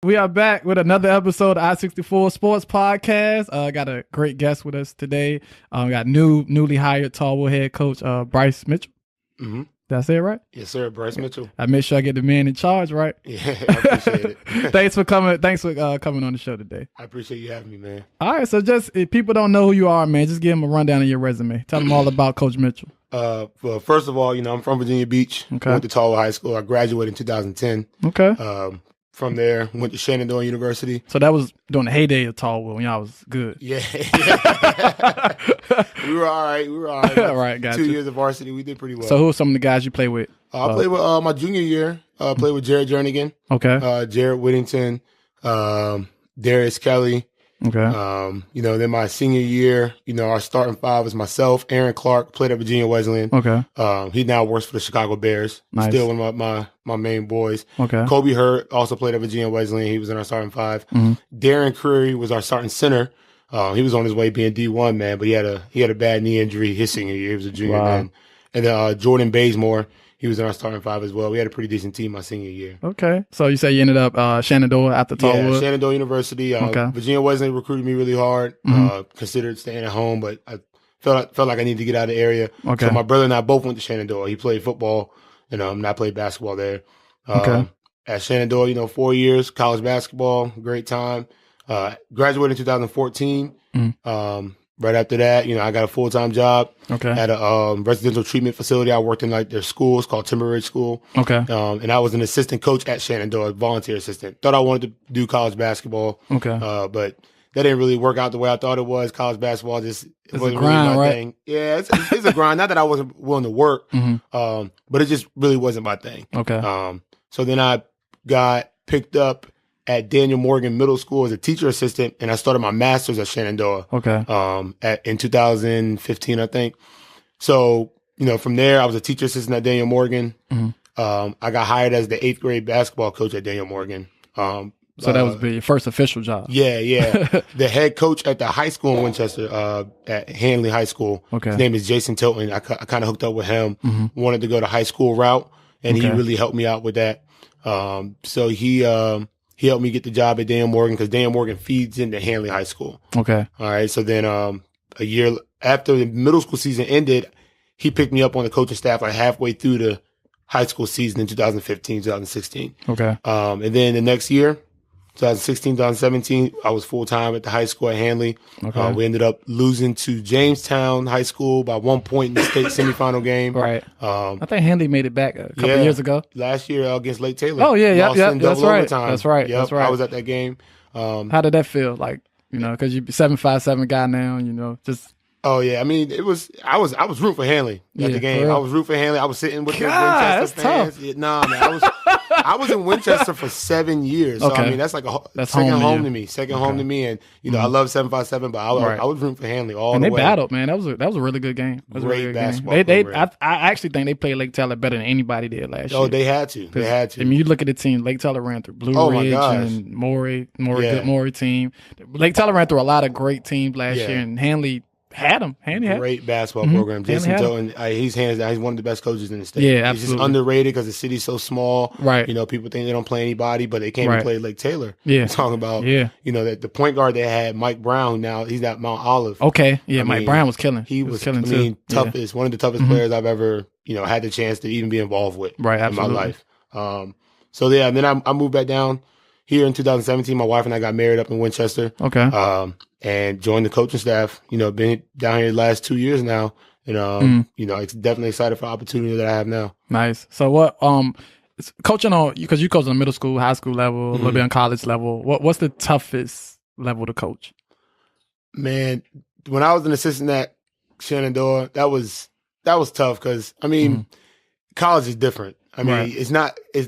We are back with another episode of I-64 Sports Podcast. Got a great guest with us today. We got newly hired Tallwood head coach Bryce Mitchell. Mm-hmm. Did I say it right? Yes, sir. Bryce Mitchell. I make sure I get the man in charge right. Yeah, I appreciate it. Thanks for coming on the show today. I appreciate you having me, man. All right, so just if people don't know who you are, man, just give them a rundown of your resume. Tell them all about Coach Mitchell. Well, first of all, I'm from Virginia Beach. Okay. Went to Tallwood High School. I graduated in 2010. Okay. From there, went to Shenandoah University. So that was during the heyday of Tallwood when y'all was good. Yeah. We were all right. All right, got 2 you. years of varsity. We did pretty well. So who are some of the guys you play with? I played with my junior year. Played with Jared Jernigan. Okay. Jared Whittington. Darius Kelly. Okay. Then my senior year, our starting five was myself, Aaron Clark, played at Virginia Wesleyan. Okay. He now works for the Chicago Bears. Nice. Still one of my main boys. Okay. Kobe Hurt also played at Virginia Wesleyan. He was in our starting five. Mm-hmm. Darren Curry was our starting center. He was on his way being D1, man, but he had a bad knee injury his senior year. He was a junior then. And then Jordan Bazemore, he was in our starting five as well. We had a pretty decent team my senior year. Okay. So you say you ended up Shenandoah after Tallwood? Yeah, Shenandoah University. Okay. Virginia Wesleyan recruited me really hard. Considered staying at home, but I felt like I needed to get out of the area. Okay. So my brother and I both went to Shenandoah. He played football, and I played basketball there. Okay. At Shenandoah, 4 years, college basketball, great time. Graduated in 2014. Right after that, I got a full-time job at a residential treatment facility. I worked in their school. It's called Timber Ridge School. Okay. And I was an assistant coach at Shenandoah, volunteer assistant. Thought I wanted to do college basketball. Okay. But that didn't really work out the way I thought it was. College basketball wasn't a grind, really my right? thing. Yeah, it's a grind. Not that I wasn't willing to work, but it just really wasn't my thing. Okay. So then I got picked up at Daniel Morgan Middle School as a teacher assistant, and I started my master's at Shenandoah. Okay. In 2015, I think. So, from there, I was a teacher assistant at Daniel Morgan. I got hired as the 8th grade basketball coach at Daniel Morgan. So that was your first official job. Yeah. The head coach at the high school in Winchester, at Hanley High School. Okay. His name is Jason Tilton. I kind of hooked up with him. Wanted to go the high school route, and he really helped me out with that. So he helped me get the job at Daniel Morgan because Daniel Morgan feeds into Hanley High School. Okay. All right. So then a year after the middle school season ended, he picked me up on the coaching staff halfway through the high school season in 2015, 2016. Okay. And then the next year, 2016, 2017, I was full-time at the high school at Hanley. Okay. We ended up losing to Jamestown High School by 1 point in the state semifinal game. Right. I think Hanley made it back a couple years ago. Last year against Lake Taylor. Oh, yeah. That's right. Overtime. That's right. Yep, That's right. I was at that game. How did that feel? Because you're 7'5" guy now, just... Oh yeah, I mean I was rooting for Hanley at the game. I was rooting for Hanley. I was sitting with the Winchester fans. Tough. Yeah, man, I was in Winchester for 7 years. So I mean that's second home to me. Second home to me, and I love 757, but I was rooting for Hanley all the way. And they battled, man. That was a really good game. Great basketball. Program. I actually think they played Lake Taylor better than anybody did last year. Oh, they had to. I mean, you look at the team. Lake Taylor ran through Blue Ridge and Maury, good Maury team. Lake Taylor ran through a lot of great teams last year, and Hanley had him. Great basketball program. Jason Tilton, he's hands down. He's one of the best coaches in the state. Yeah, absolutely. He's just underrated because the city's so small. Right. People think they don't play anybody, but they can't even play Lake Taylor. Yeah. I'm talking about, that the point guard they had, Mike Brown, now he's at Mount Olive. Okay. Yeah, Mike Brown was killing. He was killing too. Toughest, one of the toughest players I've ever, had the chance to even be involved with in my life. So yeah, and then I moved back down here in 2017. My wife and I got married up in Winchester. Okay. And joined the coaching staff. Been down here the last 2 years now, and it's definitely excited for the opportunity that I have now. Nice. So what coaching on, because you coach on the middle school, high school level, a little bit on college level. What's the toughest level to coach? Man, when I was an assistant at Shenandoah, that was tough because I mean, college is different. I mean,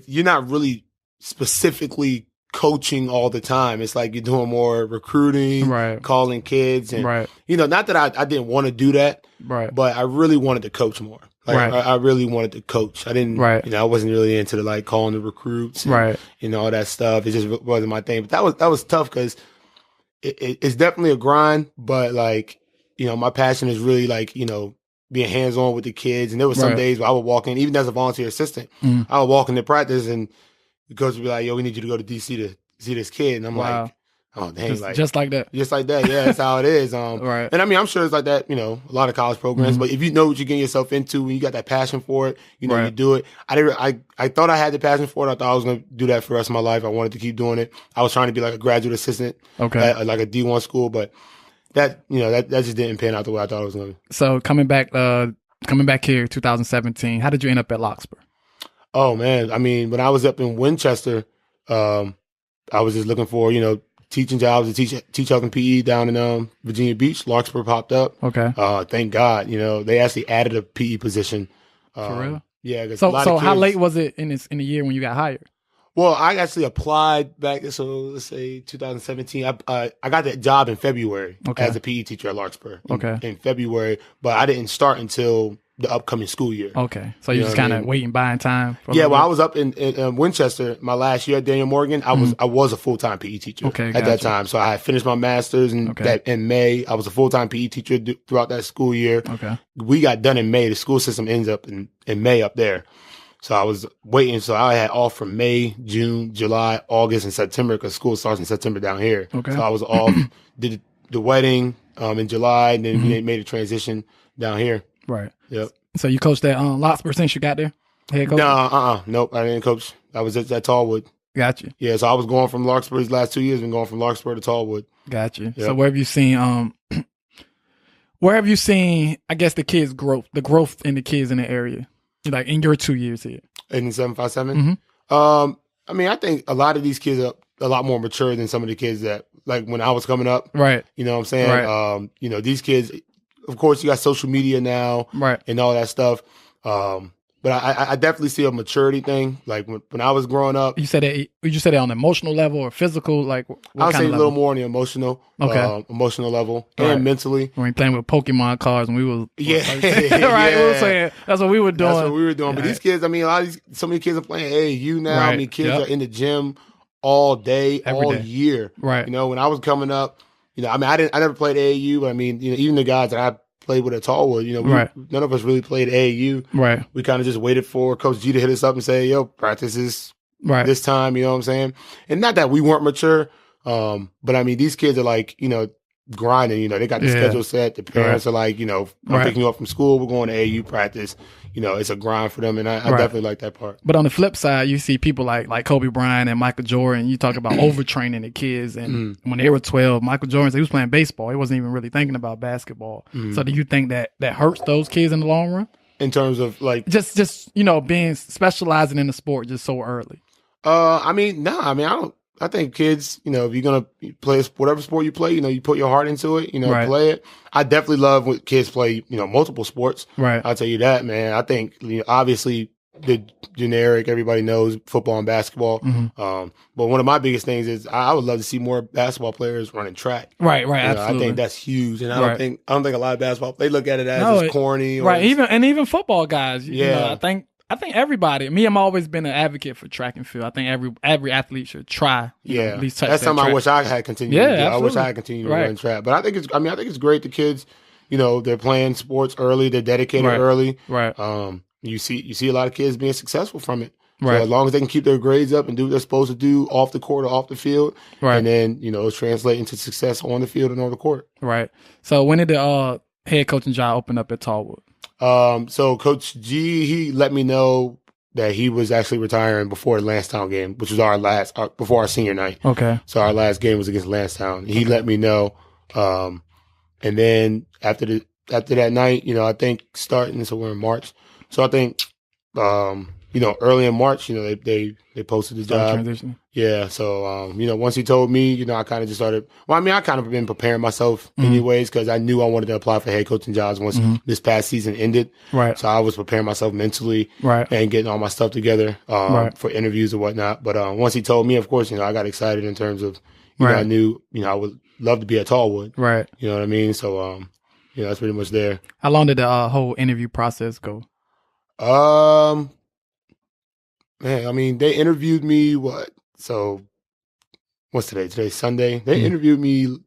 you're not really specifically coaching all the time. It's like you're doing more recruiting, calling kids, and not that I didn't want to do that, but I really wanted to coach more. I really wanted to coach. I didn't, I wasn't really into calling the recruits, and all that stuff. It just wasn't my thing. But that was tough because it's definitely a grind. But my passion is really being hands on with the kids. And there were some days where I would walk in, even as a volunteer assistant, I would walk into practice and the coach would be like, "Yo, we need you to go to DC see this kid, and I'm like, oh dang, just like that. Just like that, yeah, that's how it is. Right. And I mean, I'm sure it's like that, a lot of college programs. But if you know what you're getting yourself into, and you got that passion for it, you do it. I thought I had the passion for it. I thought I was going to do that for the rest of my life. I wanted to keep doing it. I was trying to be like a graduate assistant, at like a D1 school, but that just didn't pan out the way I thought it was going to. So coming back here, 2017, how did you end up at Larkspur? Oh man, I mean, when I was up in Winchester, I was just looking for teaching jobs to teach health and PE down in Virginia Beach. Larkspur popped up. Okay. Thank God. They actually added a PE position. For real? Yeah. So how late was it in the year when you got hired? Well, I actually applied back. So let's say 2017. I got that job in February as a PE teacher at Larkspur. In February, but I didn't start until the upcoming school year. Okay. So you're just kind of waiting, buying time? Yeah, well, I was up in Winchester my last year at Daniel Morgan. I was a full-time PE teacher at that time. So I had finished my master's in May. I was a full-time PE teacher throughout that school year. Okay. We got done in May. The school system ends up in May up there. So I was waiting. So I had off from May, June, July, August, and September because school starts in September down here. Okay. So I was off, did the wedding in July, and then we made a transition down here. Right. Yep. So you coached at Larkspur since you got there? Head coach? No, nope. I didn't coach. I was at Tallwood. Gotcha. Yeah, so I was going from Larkspur these last 2 years and going from Larkspur to Tallwood. Gotcha. Yep. So where have you seen I guess the growth in the kids in the area? Like in your 2 years here. In 757? I mean, I think a lot of these kids are a lot more mature than some of the kids that like when I was coming up. Right. You know what I'm saying? Right. These kids, of course, you got social media now, right, and all that stuff. But I definitely see a maturity thing. Like when I was growing up, you said it on an emotional level or physical. Like I would say a little more on the emotional, emotional level and mentally. When we playing with Pokemon cards, and we were right. We were saying that's what we were doing. That's what we were doing. But these kids, I mean, so many kids are playing AAU now. Right. I mean, kids are in the gym all day, all year. Right. When I was coming up, I mean, I never played AAU, but I mean, even the guys that I played with at Tallwood, none of us really played AAU. Right. We kind of just waited for Coach G to hit us up and say, yo, practice is this time, you know what I'm saying? And not that we weren't mature, but I mean, these kids are like, grinding, they got the schedule set. The parents are like, I'm picking you up from school. We're going to AAU practice. It's a grind for them. And I definitely like that part. But on the flip side, you see people like Kobe Bryant and Michael Jordan. You talk about overtraining the kids. And when they were 12, Michael Jordan, he was playing baseball. He wasn't even really thinking about basketball. So do you think that hurts those kids in the long run? In terms of like just being specializing in the sport just so early. I mean, no, I don't. I think kids, if you're going to play whatever sport you play, you put your heart into it, play it. I definitely love when kids play, multiple sports. Right. I'll tell you that, man. I think, obviously the generic, everybody knows football and basketball. But one of my biggest things is I would love to see more basketball players running track. Right, absolutely. I think that's huge. And I don't think a lot of basketball, they look at it as corny. Or even football guys, I think everybody. I'm always been an advocate for track and field. I think every athlete should try. At least touch that's something track. I wish I had continued. To do. I wish I had continued to run track. But I think it's great. The kids, they're playing sports early. They're dedicated early. Right. You see a lot of kids being successful from it. Right. So as long as they can keep their grades up and do what they're supposed to do off the court or off the field, and then translate into success on the field and on the court. Right. So when did the head coaching job open up at Tallwood? So Coach G, he let me know that he was actually retiring before the Lansdowne game, which was before our senior night. Okay. So our last game was against Lansdowne. He let me know. And then after that night, I think so we're in March. So I think, early in March, they posted the job. Transition. Yeah. So, once he told me, I kind of just started. Well, I kind of been preparing myself anyways because I knew I wanted to apply for head coaching jobs once this past season ended. Right. So I was preparing myself mentally and getting all my stuff together for interviews and whatnot. But once he told me, of course, I got excited in terms of, I knew, I would love to be at Tallwood. Right. You know what I mean? So, that's pretty much there. How long did the whole interview process go? Man, they interviewed me, so what's today? Today's Sunday. They interviewed me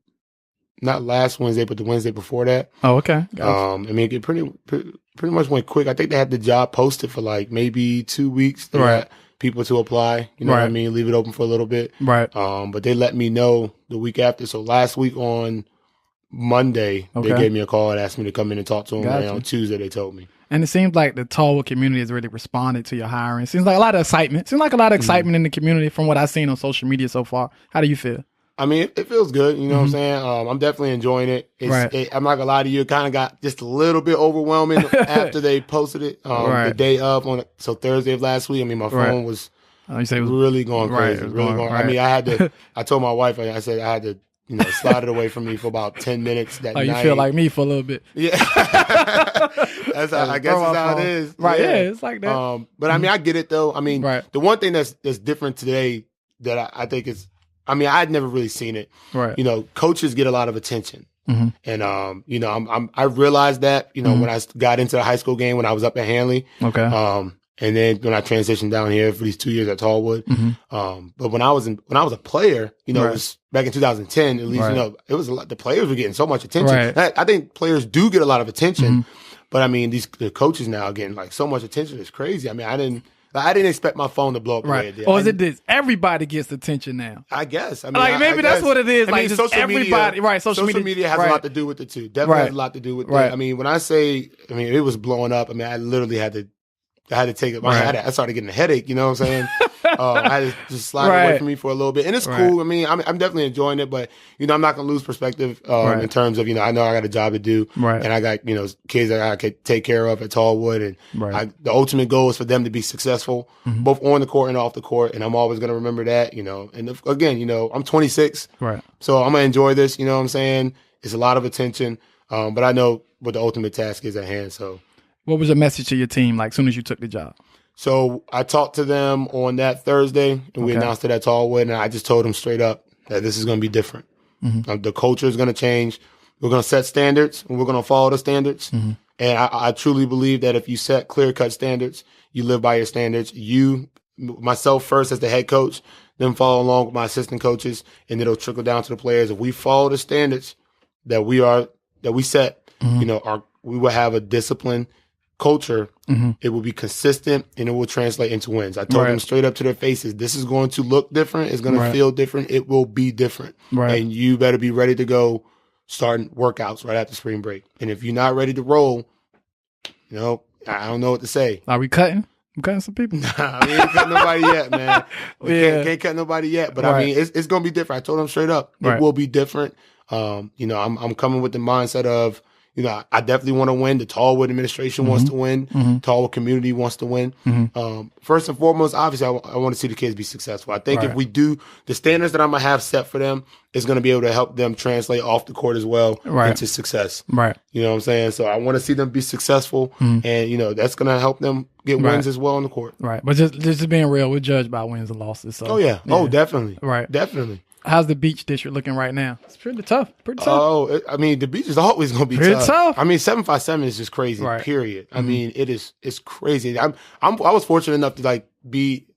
not last Wednesday, but the Wednesday before that. Oh, okay. Gotcha. It pretty much went quick. I think they had the job posted for like maybe 2 weeks. They people to apply. You know what I mean? Leave it open for a little bit. Right. But they let me know the week after. So last week on Monday, they gave me a call and asked me to come in and talk to them. And on Tuesday, they told me. And it seems like the Tallwood community has really responded to your hiring. Seems like a lot of excitement. Seems like a lot of excitement in the community from what I've seen on social media so far. How do you feel? I mean, it feels good. You know what I'm saying? I'm definitely enjoying it. I'm not going to lie to you. It kind of got just a little bit overwhelming after they posted it the day of. So Thursday of last week, I mean, my phone was really going crazy. I mean, I told my wife, I said I had to, slide it away from me for about 10 minutes that night. You feel like me for a little bit. Yeah. I guess that's how it is. Right, yeah, it's like that. But I mean, I get it though. I mean, the one thing that's different today that I think is, I mean, I'd never really seen it. Right. Coaches get a lot of attention. And, I realized that, when I got into the high school game when I was up at Hanley. Okay. And then when I transitioned down here for these 2 years at Tallwood, but when I was a player, it was back in 2010. At least it was a lot. The players were getting so much attention. Right. I think players do get a lot of attention, but I mean the coaches now are getting like so much attention. It's crazy. I mean, I didn't expect my phone to blow up the way it did. Or is it this? Everybody gets attention now. I guess. I mean, maybe that's what it is. I mean, just everybody. Social media has a lot to do with it too. Definitely has a lot to do with it. I mean, when I say, it was blowing up. I mean, I literally had to take it. I started getting a headache. You know what I'm saying? I had to just slide it away from me for a little bit, and it's cool. I mean, I'm definitely enjoying it, but I'm not gonna lose perspective in terms of I know I got a job to do, and I got kids that I could take care of at Tallwood, and the ultimate goal is for them to be successful, both on the court and off the court, and I'm always gonna remember that. And again, I'm 26, so I'm gonna enjoy this. You know what I'm saying? It's a lot of attention, but I know what the ultimate task is at hand. So. What was your message to your team as soon as you took the job? So I talked to them on that Thursday, and we announced it at Tallwood, and I just told them straight up that this is going to be different. The culture is going to change. We're going to set standards, and we're going to follow the standards. And I truly believe that if you set clear-cut standards, you live by your standards. Myself first as the head coach, then follow along with my assistant coaches, and it'll trickle down to the players. If we follow the standards that we set, we will have a discipline culture. It will be consistent, and it will translate into wins. I told them straight up to their faces, this is going to look different. It's going to feel different. It will be different. And you better be ready to go starting workouts right after spring break. And if you're not ready to roll, I don't know what to say. Are we cutting? I'm cutting some people. Nah, we ain't cutting nobody yet, man. We can't cut nobody yet. But I mean, it's going to be different. I told them straight up, it will be different. I'm coming with the mindset of, I definitely want to win. The Tallwood administration wants to win. Tallwood community wants to win. First and foremost, obviously, I want to see the kids be successful. I think if we do, the standards that I'm going to have set for them is going to be able to help them translate off the court as well into success. You know what I'm saying? So I want to see them be successful, and, that's going to help them get wins as well on the court. But just being real, we're judged by wins and losses. So. Oh, definitely. Definitely. How's the Beach District looking right now? It's pretty tough. Oh, I mean, the Beach is always going to be tough. I mean, 757 is just crazy. Period. I mean, it's crazy. I was fortunate enough to be,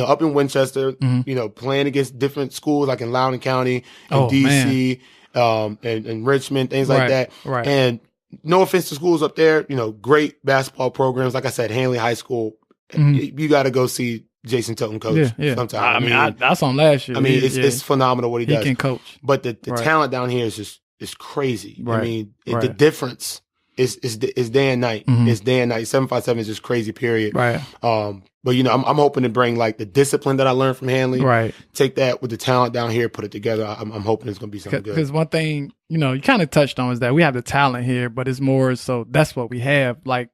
up in Winchester, playing against different schools like in Loudoun County, and DC, and Richmond, things like that. And no offense to schools up there, great basketball programs. Like I said, Hanley High School. You got to go see Jason Tilton coach sometime. I mean, that's on last year. I mean, it's phenomenal what he does. He can coach. But the talent down here is crazy. I mean, the difference is day and night. It's day and night. 757 is just crazy, period. But, I'm hoping to bring the discipline that I learned from Hanley, take that with the talent down here, put it together. I'm hoping it's going to be something good. Because one thing, you kind of touched on is that we have the talent here, but it's more so that's what we have. When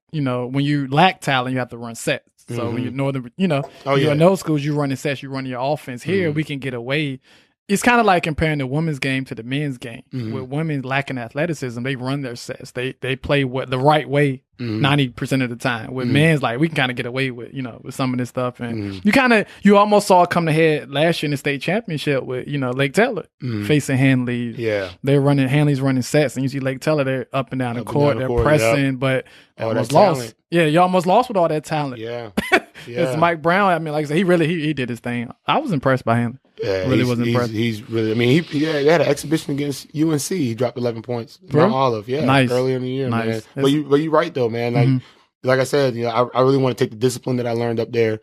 you lack talent, you have to run sets. So when you're northern, you're in those schools, you running sets, you running your offense. Here, we can get away. It's kind of like comparing the women's game to the men's game. With women lacking athleticism, they run their sets. They play the right way 90% of the time. With men's, we can kind of get away with with some of this stuff. And you almost saw it come to head last year in the state championship with Lake Taylor facing Hanley. Hanley's running sets, and you see Lake Taylor, they're up and down the court, they're pressing, but almost lost. Yeah, you almost lost with all that talent. It's Mike Brown. I mean, like I said, he did his thing. I was impressed by him. Yeah, really was impressed. He's really. I mean, he had an exhibition against UNC. He dropped 11 points. Not Olive, earlier in the year, man. But you're right though, man. Like I said, I really want to take the discipline that I learned up there,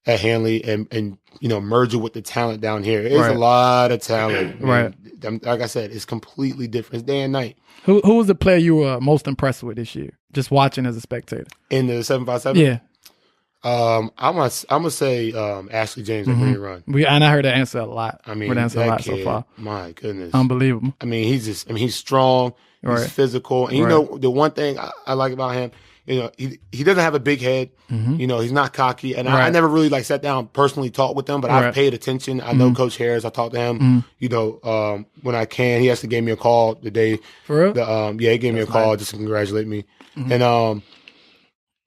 at Hanley and merge it with the talent down here. There's a lot of talent. Right. Like I said, it's completely different. It's day and night. Who was the player you were most impressed with this year? Just watching as a spectator. In the 757? Yeah. I'm gonna say Ashley James at Green Run. And I heard that answer a lot. I mean, that kid, so far. My goodness, unbelievable. I mean, he's strong, he's physical, and the one thing I like about him, he doesn't have a big head. He's not cocky, and I never really sat down personally talked with him, but I've paid attention. I know Coach Harris. I talked to him. When I can, he actually gave me a call the day. For real? He gave me a call just to congratulate me, and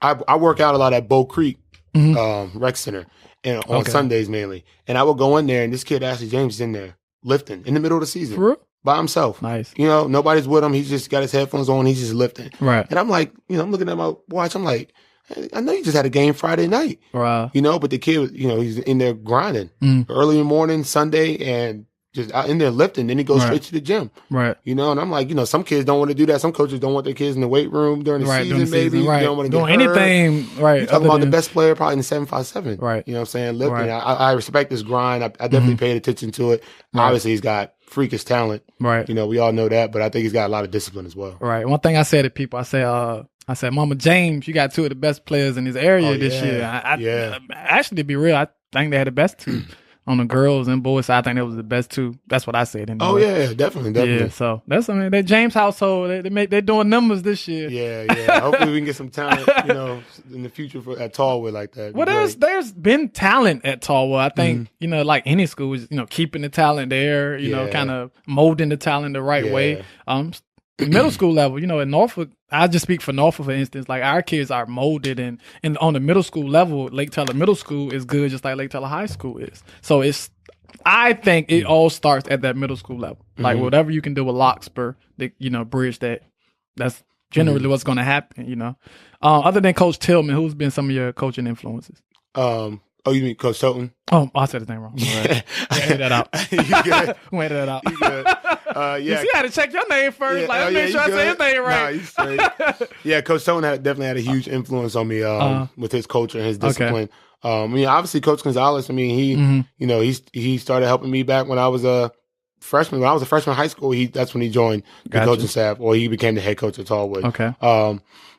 I work out a lot at Bow Creek Rec Center, and on Sundays mainly. And I would go in there, and this kid Ashley James is in there lifting in the middle of the season. For real? By himself. Nice. Nobody's with him. He's just got his headphones on. He's just lifting. Right. And I'm like, I'm looking at my watch. I'm like, I know you just had a game Friday night. Wow. But the kid, he's in there grinding early in the morning, Sunday, and just out in there lifting. Then he goes straight to the gym. Right. And I'm like, some kids don't want to do that. Some coaches don't want their kids in the weight room during the season, maybe. Right. They don't want to doing anything. Right. You're talking about the best player probably in the 757. Right. You know what I'm saying? Lifting. Right. I respect his grind. I definitely paid attention to it. Right. Obviously, he's got freakish talent. Right. We all know that, but I think he's got a lot of discipline as well. Right. One thing I say to people, I said, Mama James, you got two of the best players in this area this year. Actually, to be real, I think they had the best two. On the girls and boys side, I think that was the best two. That's what I said. Anyway. Oh yeah, definitely. Yeah, so that's that James household. They're doing numbers this year. Yeah. Hopefully we can get some talent, in the future at Tallwood like that. Well, there's been talent at Tallwood. I think like any school is keeping the talent there. Kind of molding the talent the right way. Middle school level, in Norfolk, I just speak for Norfolk, for instance, like our kids are molded and on the middle school level, Lake Teller Middle School is good just like Lake Teller High School is. So I think it all starts at that middle school level. Like whatever you can do with Lockspur, bridge that's generally what's going to happen, Other than Coach Tillman, who's been some of your coaching influences? Oh, you mean Coach Tolton? Oh, I said his name wrong. Right. Edit that out. You good? Edit that out. You good? You see, I had to check your name first. Make sure I say his name right. Nah, you straight. Yeah, Coach Tolton definitely had a huge influence on me with his culture and his discipline. Okay. Obviously, Coach Gonzalez. He started helping me back when I was a freshman. When I was a freshman in high school, that's when he joined the coaching staff, or he became the head coach at Tallwood. Okay.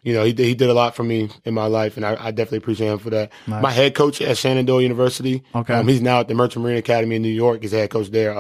He did a lot for me in my life, and I definitely appreciate him for that. Nice. My head coach at Shenandoah University, he's now at the Merchant Marine Academy in New York. He's the head coach there,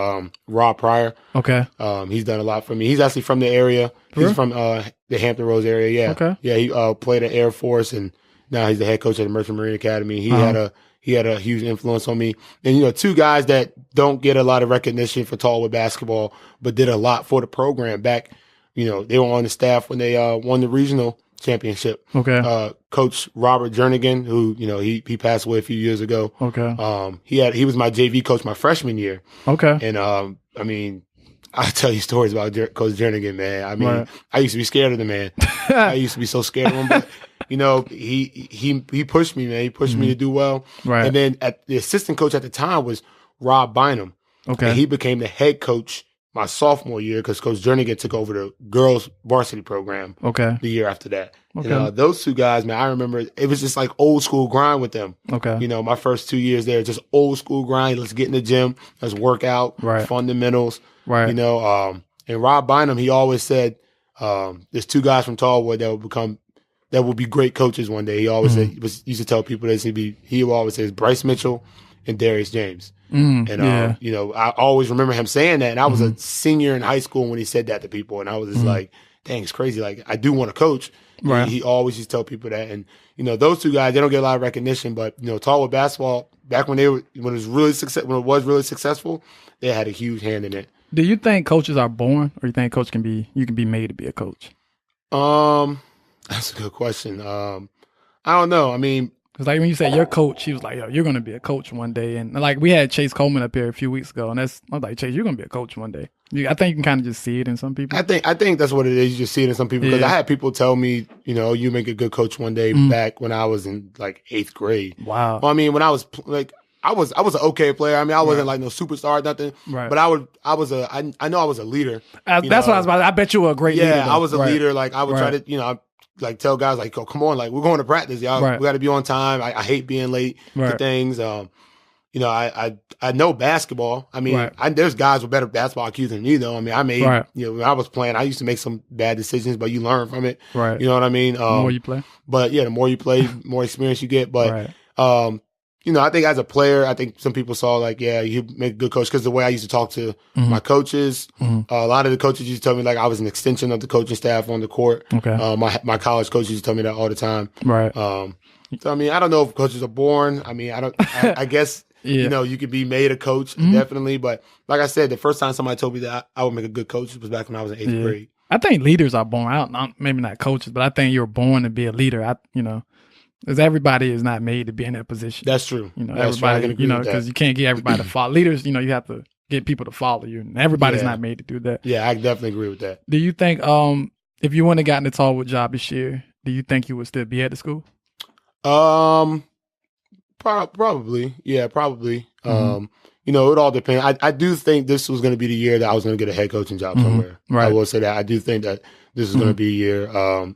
Rob Pryor. Okay. He's done a lot for me. He's actually from the area. He's from the Hampton Roads area. Yeah. Okay. Yeah, he played at Air Force, and now he's the head coach at the Merchant Marine Academy. He had a huge influence on me. And, two guys that don't get a lot of recognition for Tallwood basketball, but did a lot for the program back. They were on the staff when they won the regional championship. Okay. Coach Robert Jernigan, who, he passed away a few years ago. Okay. He was my JV coach my freshman year. Okay. And, I tell you stories about Coach Jernigan, man. I used to be scared of the man. I used to be so scared of him, but he pushed me, man. He pushed me to do well. Right. And then the assistant coach at the time was Rob Bynum. Okay. And he became the head coach my sophomore year because Coach Jernigan took over the girls varsity program. Okay. The year after that. Okay. Those two guys, man, I remember it was just like old school grind with them. Okay. My first 2 years there, just old school grind. Let's get in the gym. Let's work out. Right. Fundamentals. Right. And Rob Bynum, he always said, there's two guys from Tallwood that will be great coaches one day. He always said, used to tell people this. He would always say, Bryce Mitchell and Darius James. I always remember him saying that. And I was a senior in high school when he said that to people. And I was just like, dang, it's crazy. Like, I do want to coach. Right. He always used to tell people that. And, those two guys, they don't get a lot of recognition, but, Tallwood basketball, back when it was really successful, they had a huge hand in it. Do you think coaches are born, or you think coach can be made to be a coach? That's a good question. I don't know. Because like when you said your coach, he was like, yo, you're going to be a coach one day. And like we had Chase Coleman up here a few weeks ago, and I was like, Chase, you're going to be a coach one day. I think you can kind of just see it in some people. I think that's what it is. You just see it in some people. Because I had people tell me, you make a good coach one day back when I was in like 8th grade. Wow. Well, when I was like, I was an okay player. I wasn't like no superstar or nothing. Right. But I know I was a leader. That's what I was about. I bet you were a great leader. Yeah, I was a leader. Like I would try to, like tell guys like, oh, come on, like we're going to practice, y'all. Right. We got to be on time. I hate being late to things. You know, I know basketball. I mean, there's guys with better basketball IQs than me, though. I mean, I made, you know, when I was playing, I used to make some bad decisions, but you learn from it. Right. You know what I mean? The more you play. But yeah, the more you play, more experience you get. But, you know, I think as a player, I think some people saw like, yeah, you make a good coach. Because the way I used to talk to my coaches, a lot of the coaches used to tell me like I was an extension of the coaching staff on the court. Okay. My college coaches used to tell me that all the time. Right. So, I mean, I don't know if coaches are born. I mean, I guess. Yeah. You know, you could be made a coach, definitely. But like I said, the first time somebody told me that I would make a good coach was back when I was in 8th grade. I think leaders are born out, maybe not coaches, but I think you're born to be a leader. You know, because everybody is not made to be in that position. That's true. You know, everybody, you know, because you can't get everybody to follow. Leaders, you know, you have to get people to follow you. And everybody's not made to do that. Yeah, I definitely agree with that. Do you think if you wouldn't have gotten the Tallwood job this year, do you think you would still be at the school? Probably. Yeah, probably. You know, it all depends. I do think this was going to be the year that I was going to get a head coaching job somewhere. Right. I will say that. I do think that this is going to be a year.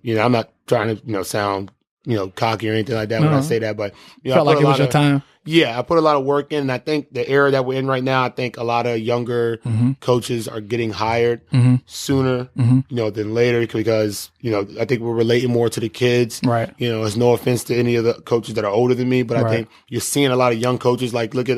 You know, I'm not trying to, you know, sound, you know, cocky or anything like that when I say that, but you know, felt like it was your time. Yeah, I put a lot of work in, and I think the era that we're in right now, I think a lot of younger coaches are getting hired sooner, you know, than later because, you know, I think we're relating more to the kids. Right. You know, it's no offense to any of the coaches that are older than me, but I think you're seeing a lot of young coaches. Like, look at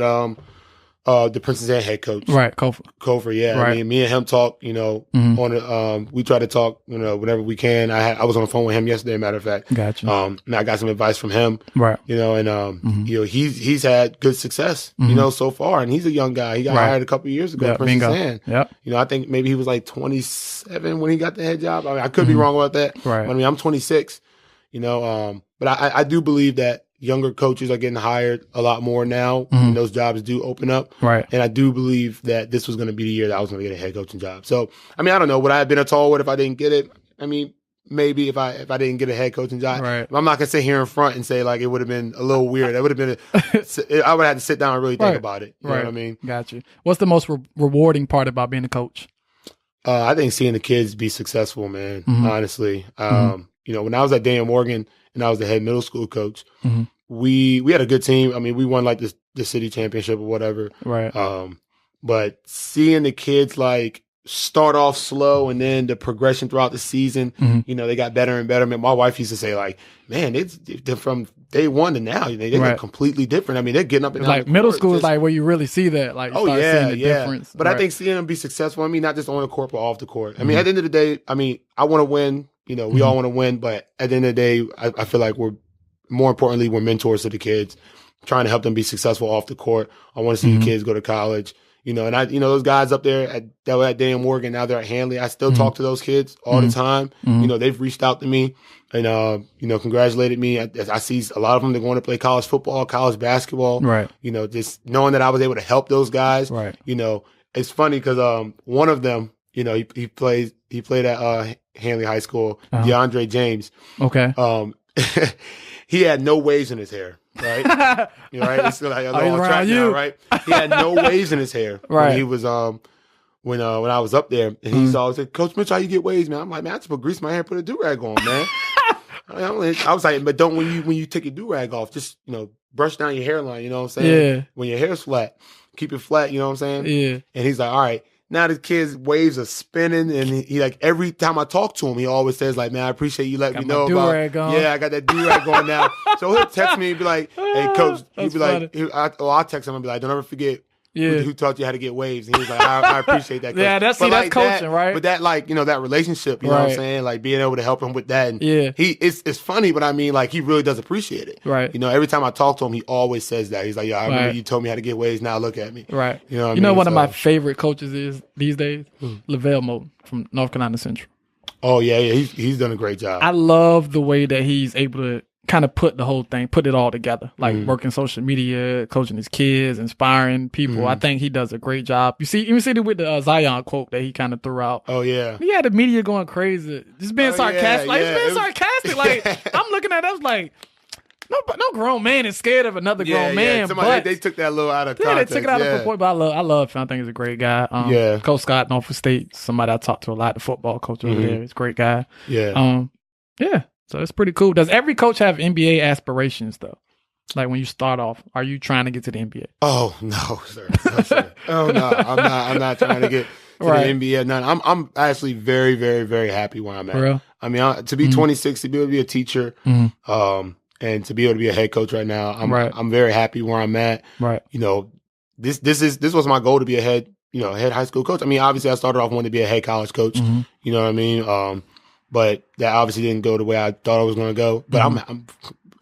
the Princess Anne head coach. Right, Kofor, yeah. Right. I mean, me and him talk, you know, on we try to talk, you know, whenever we can. I was on the phone with him yesterday, matter of fact. Gotcha. And I got some advice from him. Right. You know, and you know, he's had good success, you know, so far. And he's a young guy. He got hired a couple of years ago, Princess Anne. Yep. You know, I think maybe he was like 27 when he got the head job. I mean, I could be wrong about that. Right. But I mean, I'm 26, you know, but I do believe that younger coaches are getting hired a lot more now, and those jobs do open up. Right. And I do believe that this was going to be the year that I was going to get a head coaching job. So, I mean, I don't know. Would I have been a Tallwood if I didn't get it? I mean, maybe if I didn't get a head coaching job. Right. I'm not going to sit here in front and say, like, it would have been a little weird. It would have been I would have to sit down and really think about it. You know what I mean? Gotcha. What's the most rewarding part about being a coach? I think seeing the kids be successful, man, honestly. You know, when I was at Daniel Morgan and I was the head middle school coach, we had a good team. I mean, we won like the city championship or whatever. Right. But seeing the kids like start off slow and then the progression throughout the season, you know, they got better and better. I mean, my wife used to say like, man, they're from day one to now, they're completely different. I mean, they're getting up and down like middle school is like where you really see that, like, you start seeing the difference. But I think seeing them be successful, I mean, not just on the court, but off the court. I mean, at the end of the day, I mean, I want to win. You know, we all want to win, but at the end of the day, I feel like more importantly, we're mentors to the kids, trying to help them be successful off the court. I want to see the kids go to college, you know, and you know, those guys up there that were at Daniel Morgan, now they're at Hanley. I still talk to those kids all the time. You know, they've reached out to me and, you know, congratulated me. I see a lot of them, they're going to play college football, college basketball, right? You know, just knowing that I was able to help those guys, right? You know, it's funny because, one of them, you know, he played at, Hanley High School, DeAndre James. Okay. He had no waves in his hair, right? You know, right? It's like a little track now, right? He had no waves in his hair. Right. When he was when I was up there, and he's always like, Coach Mitchell, how you get waves, man? I'm like, man, I just put grease in my hair, put a do-rag on, man. I was like, but don't when you take your do-rag off, just, you know, brush down your hairline, you know what I'm saying? Yeah. When your hair's flat, keep it flat, you know what I'm saying? Yeah. And he's like, all right. Now the kid's waves are spinning, and he like every time I talk to him, he always says like, "Man, I appreciate you letting me know about." Yeah, I got that do-rag on now. So he'll text me and be like, "Hey, coach," he'll be like, I'll text him and be like, "Don't ever forget who taught you how to get waves." And he was like, "I appreciate that." Coach. Yeah, that's coaching, right? But that like, you know, that relationship, you know what I'm saying? Like being able to help him with that, and it's funny, but I mean, like he really does appreciate it, right? You know, every time I talk to him, he always says that. He's like, "Yeah, I remember you told me how to get waves. Now look at me." Right. You know what I mean? One of my favorite coaches is these days, Lavelle Moulton from North Carolina Central. Oh yeah, he's done a great job. I love the way that he's able to kind of put it all together, like working social media, coaching his kids, inspiring people. I think he does a great job. You see it with the Zion quote that he kind of threw out. Oh yeah, he had the media going crazy, just being sarcastic. Sarcastic. Like I'm looking at it, I was like, no grown man is scared of another grown man. But they took that a little out of context. Yeah, they took it out of proportion. But I love him. I think he's a great guy. Coach Scott, Norfolk State, somebody I talked to a lot, the football coach over there. He's a great guy. Yeah. Yeah. So it's pretty cool. Does every coach have NBA aspirations though? Like when you start off, are you trying to get to the NBA? Oh no, sir. No, sir. Oh no, I'm not trying to get to the NBA. None. I'm actually very, very, very happy where I'm at. For real? I mean, to be 26, to be able to be a teacher, and to be able to be a head coach right now, I'm very happy where I'm at. Right. You know, this was my goal to be a head high school coach. I mean, obviously I started off wanting to be a head college coach. You know what I mean? But that obviously didn't go the way I thought it was going to go. But I'm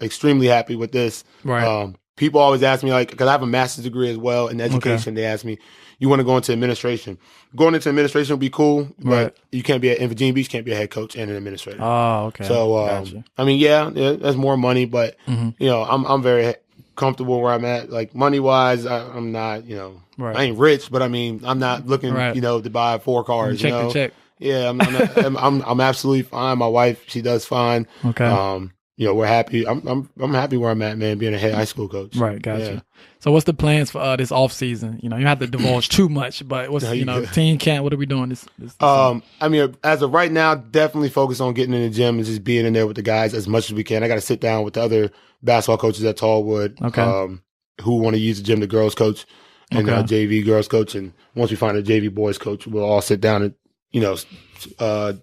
extremely happy with this. Right. People always ask me, like, because I have a master's degree as well in education. They ask me, you want to go into administration? Going into administration would be cool, but you can't be in Virginia Beach, can't be a head coach and an administrator. Oh, okay. So, gotcha. I mean, yeah, there's more money, but you know, I'm very comfortable where I'm at. Like money wise, I'm not, you know, I ain't rich, but I mean, I'm not looking, you know, to buy 4 cars. Check you know, the check. Yeah, I'm absolutely fine. My wife, she does fine. Okay. You know, we're happy. I'm happy where I'm at, man, being a head high school coach. Right, gotcha. Yeah. So what's the plans for this off season? You know, you don't have to divulge too much, but what's team camp, what are we doing this I mean, as of right now, definitely focus on getting in the gym and just being in there with the guys as much as we can. I got to sit down with the other basketball coaches at Tallwood, who want to use the gym, the girls coach and JV girls coach. And once we find a JV boys coach, we'll all sit down and, you know,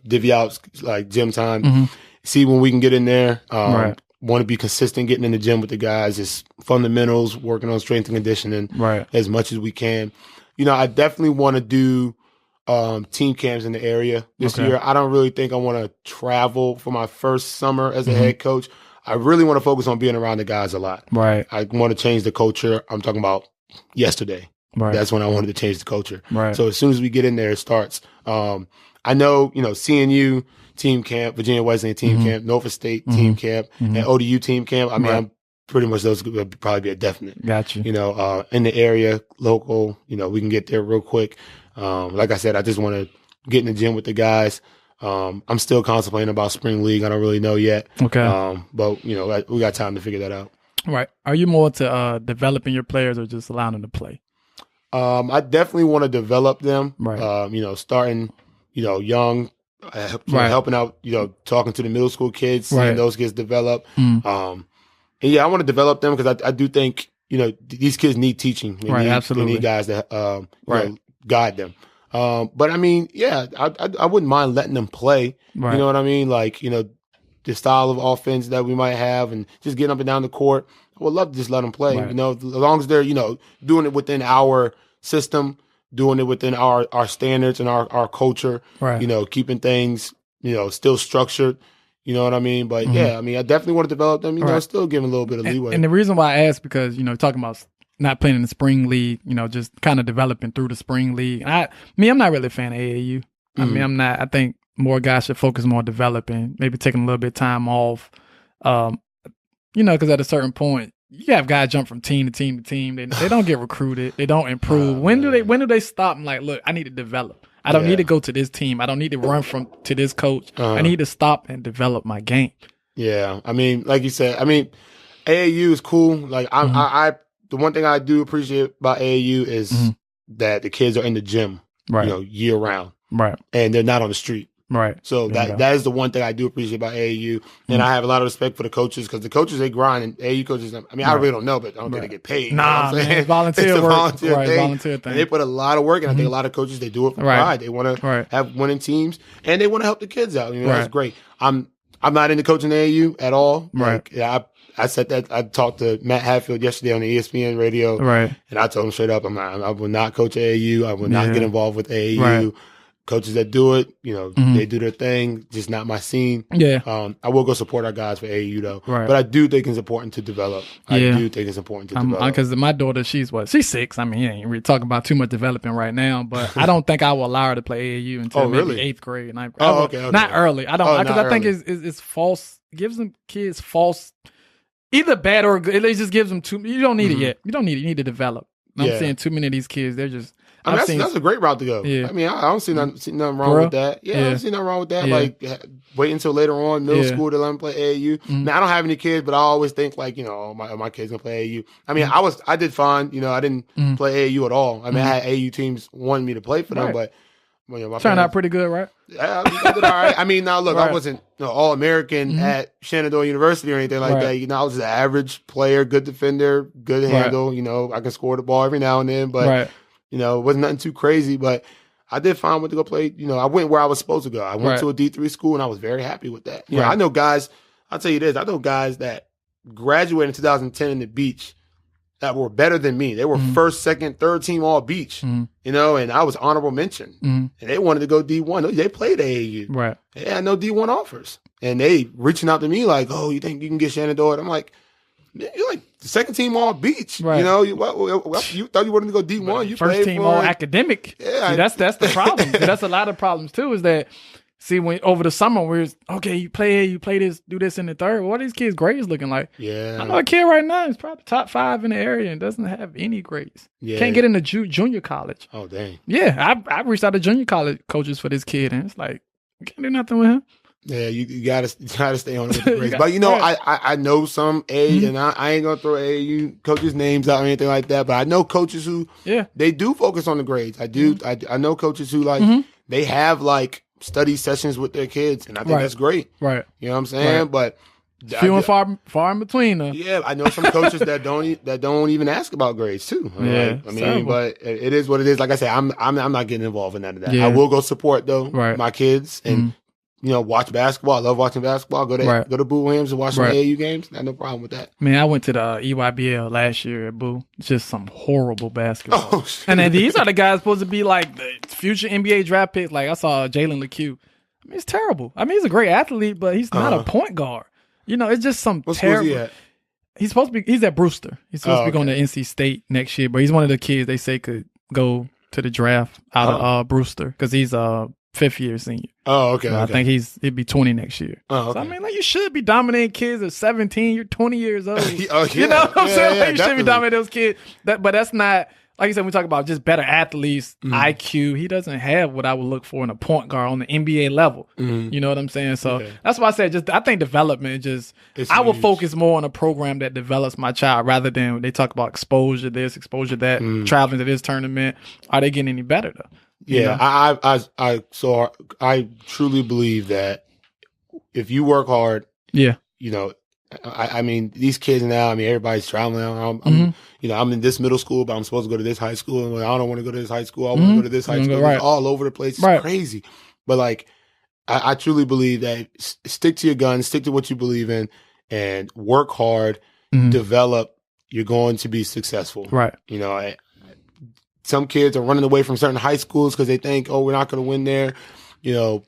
divvy out like gym time. See when we can get in there. Want to be consistent getting in the gym with the guys, just fundamentals, working on strength and conditioning as much as we can. You know, I definitely want to do team camps in the area this year. I don't really think I want to travel for my first summer as a head coach. I really want to focus on being around the guys a lot. Right. I want to change the culture. I'm talking about yesterday. Right. That's when I wanted to change the culture. Right. So as soon as we get in there, it starts. I know, you know, CNU team camp, Virginia Wesleyan team camp, Norfolk State team camp, and ODU team camp. I mean, I'm pretty much those would probably be a definite. Gotcha. You know, in the area, local, you know, we can get there real quick. Like I said, I just want to get in the gym with the guys. I'm still contemplating about spring league. I don't really know yet. Okay. But, you know, we got time to figure that out. Right. Are you more to developing your players or just allowing them to play? I definitely want to develop them. Right. You know, starting, you know, young, helping out, you know, talking to the middle school kids, seeing those kids develop. And yeah, I want to develop them because I do think, you know, these kids need teaching. Absolutely. They need guys that you know, guide them. But I mean, yeah, I wouldn't mind letting them play. You know what I mean? Like, you know, the style of offense that we might have and just getting up and down the court. I would love to just let them play. You know, as long as they're, you know, doing it within our system, doing it within our standards and our culture, you know, keeping things, you know, still structured, you know what I mean? But yeah, I mean, I definitely want to develop them, you know, still give them a little bit of leeway. And the reason why I asked, because, you know, talking about not playing in the spring league, you know, just kind of developing through the spring league. I'm not really a fan of AAU. I mean, I think more guys should focus more on developing, maybe taking a little bit of time off, you know, because at a certain point, you have guys jump from team to team to team. They don't get recruited. They don't improve. When do they stop and like, look, I need to develop. I don't need to go to this team. I don't need to run to this coach. I need to stop and develop my game. Yeah. I mean, like you said, I mean, AAU is cool. Like I the one thing I do appreciate about AAU is that the kids are in the gym, you know, year round. Right. And they're not on the street. Right. So that is the one thing I do appreciate about AAU. And I have a lot of respect for the coaches because the coaches, they grind, and AAU coaches, I mean, I really don't know, but I don't think they get paid. Nah, you know man, it's volunteer work. Volunteer thing. Volunteer thing. And they put a lot of work in. I think a lot of coaches, they do it for pride. They want to have winning teams, and they want to help the kids out. You know, that's great. I'm not into coaching AAU at all. Right. Like, I said that. I talked to Matt Hatfield yesterday on the ESPN radio. Right. And I told him straight up, I will not coach AAU. I will not get involved with AAU. Right. Coaches that do it, you know, they do their thing, just not my scene. Yeah. I will go support our guys for AAU though. Right. But I do think it's important to develop. I do think it's important to develop. Because my daughter, she's 6. I mean, you ain't really talking about too much developing right now, but I don't think I will allow her to play AAU until maybe 8th grade, 9th grade. Okay. Not early. I don't, because I think it's false. It gives them kids false, either bad or good. It just gives them too, you don't need it yet. You don't need it. You need to develop. I'm saying too many of these kids, they're just, I mean, that's a great route to go. Yeah. I mean, I don't see nothing wrong with that. Yeah, I don't see nothing wrong with that. Yeah. Like, wait until later on, middle school, to let them play AAU. Now, I don't have any kids, but I always think, like, you know, my kids going to play AAU. I mean, I did fine. You know, I didn't play AAU at all. I mean, I had AAU teams wanting me to play for them, but Turned out pretty good, right? Yeah, I did all right. I mean, now look, I wasn't All-American at Shenandoah University or anything like that. I was just an average player, good defender, good handle. I can score the ball every now and then, but it wasn't nothing too crazy. But I did find when to go play. I went where I was supposed to go. I went to a D3 school, and I was very happy with that. I know guys. I'll tell you this. I know guys that graduated in 2010 in the Beach that were better than me. They were first, second, third team all Beach, and I was honorable mention. And they wanted to go D1. They played AAU. Right. They had no D1 offers. And they reaching out to me like, oh, you think you can get Shenandoah? I'm like, you're like the second team all Beach. Right. You thought you wanted to go D1. You first team all academic. Yeah. See, that's the problem. That's a lot of problems too, is that when over the summer we're you play this, do this in the third. What are these kids' grades looking like? Yeah. I know a kid right now is probably top 5 in the area and doesn't have any grades. Yeah. Can't get into junior college. Oh dang. Yeah, I reached out to junior college coaches for this kid, and it's like, you can't do nothing with him. Yeah, you gotta stay on it with the grades. But I know some and I ain't gonna throw AAU coaches' names out or anything like that. But I know coaches who they do focus on the grades. I do. I know coaches who they have study sessions with their kids, and I think that's great. Right. You know what I'm saying? Right. But few and far in between though. Yeah, I know some coaches that don't even ask about grades too. Yeah. I mean, but it is what it is. Like I said, I'm not getting involved in none of that. Yeah. I will go support though my kids and watch basketball. I love watching basketball. Go to Boo Williams and watch some AAU games. I have no problem with that. Man, I went to the EYBL last year at Boo. Just some horrible basketball. Oh, shit. And then these are the guys supposed to be like the future NBA draft picks. Like I saw Jalen LeCue. I mean, it's terrible. I mean, he's a great athlete, but he's not a point guard. It's just some terrible. He at? He's at Brewster. He's supposed to be going to NC State next year, but he's one of the kids they say could go to the draft out of Brewster because he's a 5th-year senior. Oh, okay. So I think he'd be 20 next year. Oh, okay. So, I mean, you should be dominating kids at 17. You're 20 years old. You know what I'm saying? You should be dominating those kids. But that's not, like you said, we talk about just better athletes, IQ. He doesn't have what I would look for in a point guard on the NBA level. You know what I'm saying? So that's why I said I think development I will focus more on a program that develops my child rather than they talk about exposure this, exposure that, traveling to this tournament. Are they getting any better though? Yeah, I truly believe that if you work hard, I mean, these kids now, I mean, everybody's traveling now. I'm in this middle school, but I'm supposed to go to this high school. And I don't want to go to this high school. I want to go to this high school. Right. It's all over the place. It's crazy. But I truly believe that stick to your guns, stick to what you believe in, and work hard, develop. You're going to be successful. Right. Some kids are running away from certain high schools because they think, we're not going to win there. You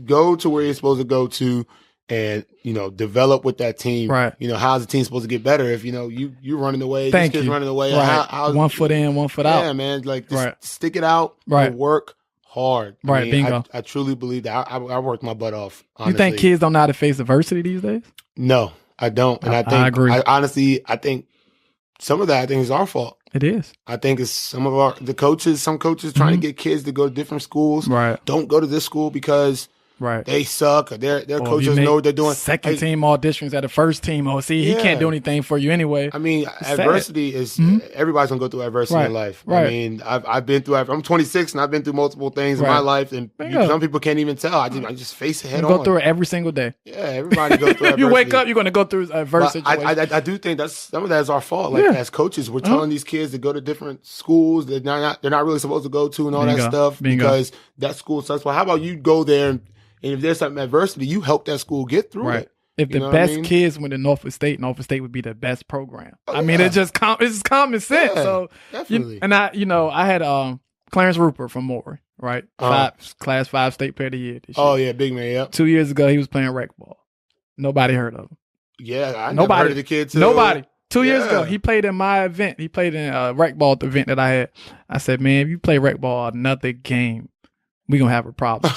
go to where you're supposed to go to and, develop with that team. Right. How's the team supposed to get better if, you're running away, this kid's running away. Right. How's 1 foot in, 1 foot out. Yeah, man. Just stick it out and work hard. Right, bingo. I truly believe that. I worked my butt off, honestly. You think kids don't know how to face adversity these days? No, I don't. And I agree. I think some of that, is our fault. It is. I think it's some coaches trying to get kids to go to different schools. Right. Don't go to this school because they suck or their coaches know what they're doing. Second team auditions at the first team. He can't do anything for you anyway. I mean, adversity is everybody's gonna go through adversity in life. Right. I mean, I've been through. I'm 26 and I've been through multiple things in my life, and some people can't even tell. I just face it head on. Go through it every single day. Yeah, everybody goes through adversity. You wake up, you're gonna go through adverse situations. I do think some of that is our fault. As coaches, we're telling these kids to go to different schools that they're not really supposed to go to and all that stuff because that school sucks. Well, how about you go there and if there's some adversity, you help that school get through it. If the best kids went to Norfolk State would be the best program. I mean, it's just common sense. Yeah, so definitely. I had Clarence Rupert from Maury, right? Class 5 state player of the year this year. Oh yeah, big man. Yep. 2 years ago, he was playing rec ball. Nobody heard of him. Yeah, I never heard of the kid too. Nobody. 2 years ago, he played in my event. He played in a rec ball event that I had. I said, man, if you play rec ball another game, we're going to have a problem.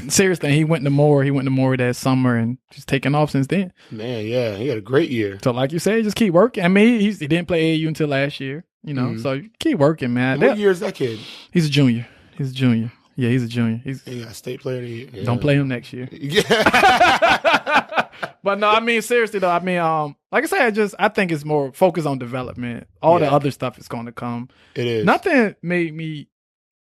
Seriously, he went to Maury that summer and just taking off since then. Man, yeah, he had a great year. So like you said, just keep working. I mean, he didn't play AAU until last year, so keep working, man. What year is that kid? He's a junior. Yeah, he's a junior. He got state player of the year. Yeah. Don't play him next year. Yeah. But no, I mean, seriously though, like I said, I think it's more focused on development. All the other stuff is going to come. It is. Nothing made me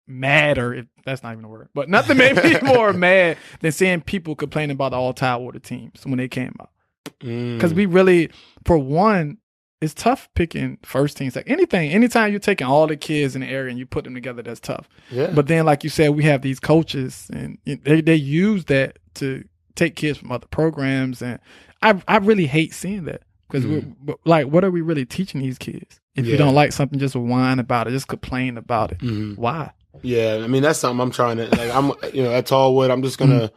madder, if that's not even a word, but nothing made me more mad than seeing people complaining about the all Tallwood teams when they came out. Because we really, for one, it's tough picking first teams. Like anytime you're taking all the kids in the area and you put them together, that's tough. Yeah. But then, like you said, we have these coaches and they use that to take kids from other programs. And I really hate seeing that because we're what are we really teaching these kids? If you don't like something, just whine about it, just complain about it. Why? Yeah, I mean, that's something I'm trying to, like, at Tallwood, I'm just going to,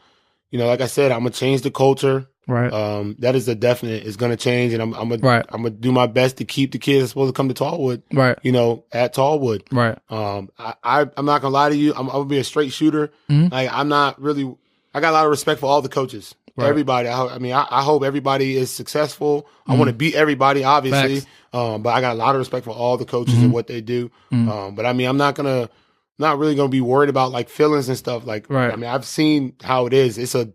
like I said, I'm going to change the culture. Right. That is a definite. It's going to change, and I'm gonna do my best to keep the kids that's supposed to come to Tallwood. Right. At Tallwood. Right. I'm not gonna lie to you. I'm gonna be a straight shooter. Like, I'm not really. I got a lot of respect for all the coaches. Right. Everybody. I hope everybody is successful. I want to beat everybody, obviously. But I got a lot of respect for all the coaches and what they do. But I'm not really gonna be worried about like feelings and stuff. Like, right. I've seen how it is. It's a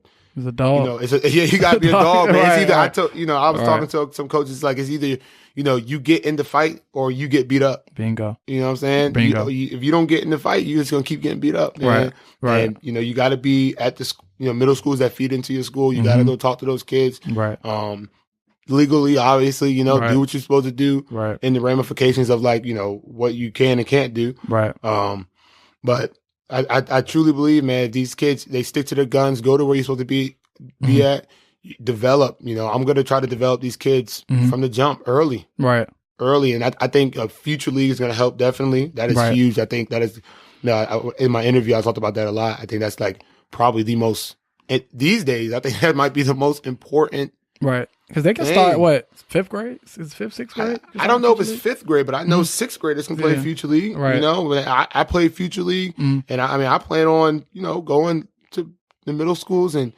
dog. You gotta be a dog, man. It's either I was talking to some coaches, like, it's either you get in the fight or you get beat up. Bingo. You know what I'm saying? Bingo. If you don't get in the fight, you're just gonna keep getting beat up, man. Right. And you gotta be at the middle schools that feed into your school. You gotta go talk to those kids. Right. Legally, obviously, do what you're supposed to do. Right. And the ramifications of what you can and can't do. Right. But I truly believe, man, these kids, they stick to their guns, go to where you're supposed to be at, develop. I'm going to try to develop these kids from the jump early. Right. Early. And I think a future league is going to help, definitely. That is huge. I think that is, in my interview, I talked about that a lot. I think that's like probably the most, these days, I think that might be the most important. Right. Because they can start, what, 5th grade? Is 5th, 6th grade? I don't know if it's 5th grade, but I know 6th graders can play Future League. Right. I played Future League, and I plan on, going to the middle schools and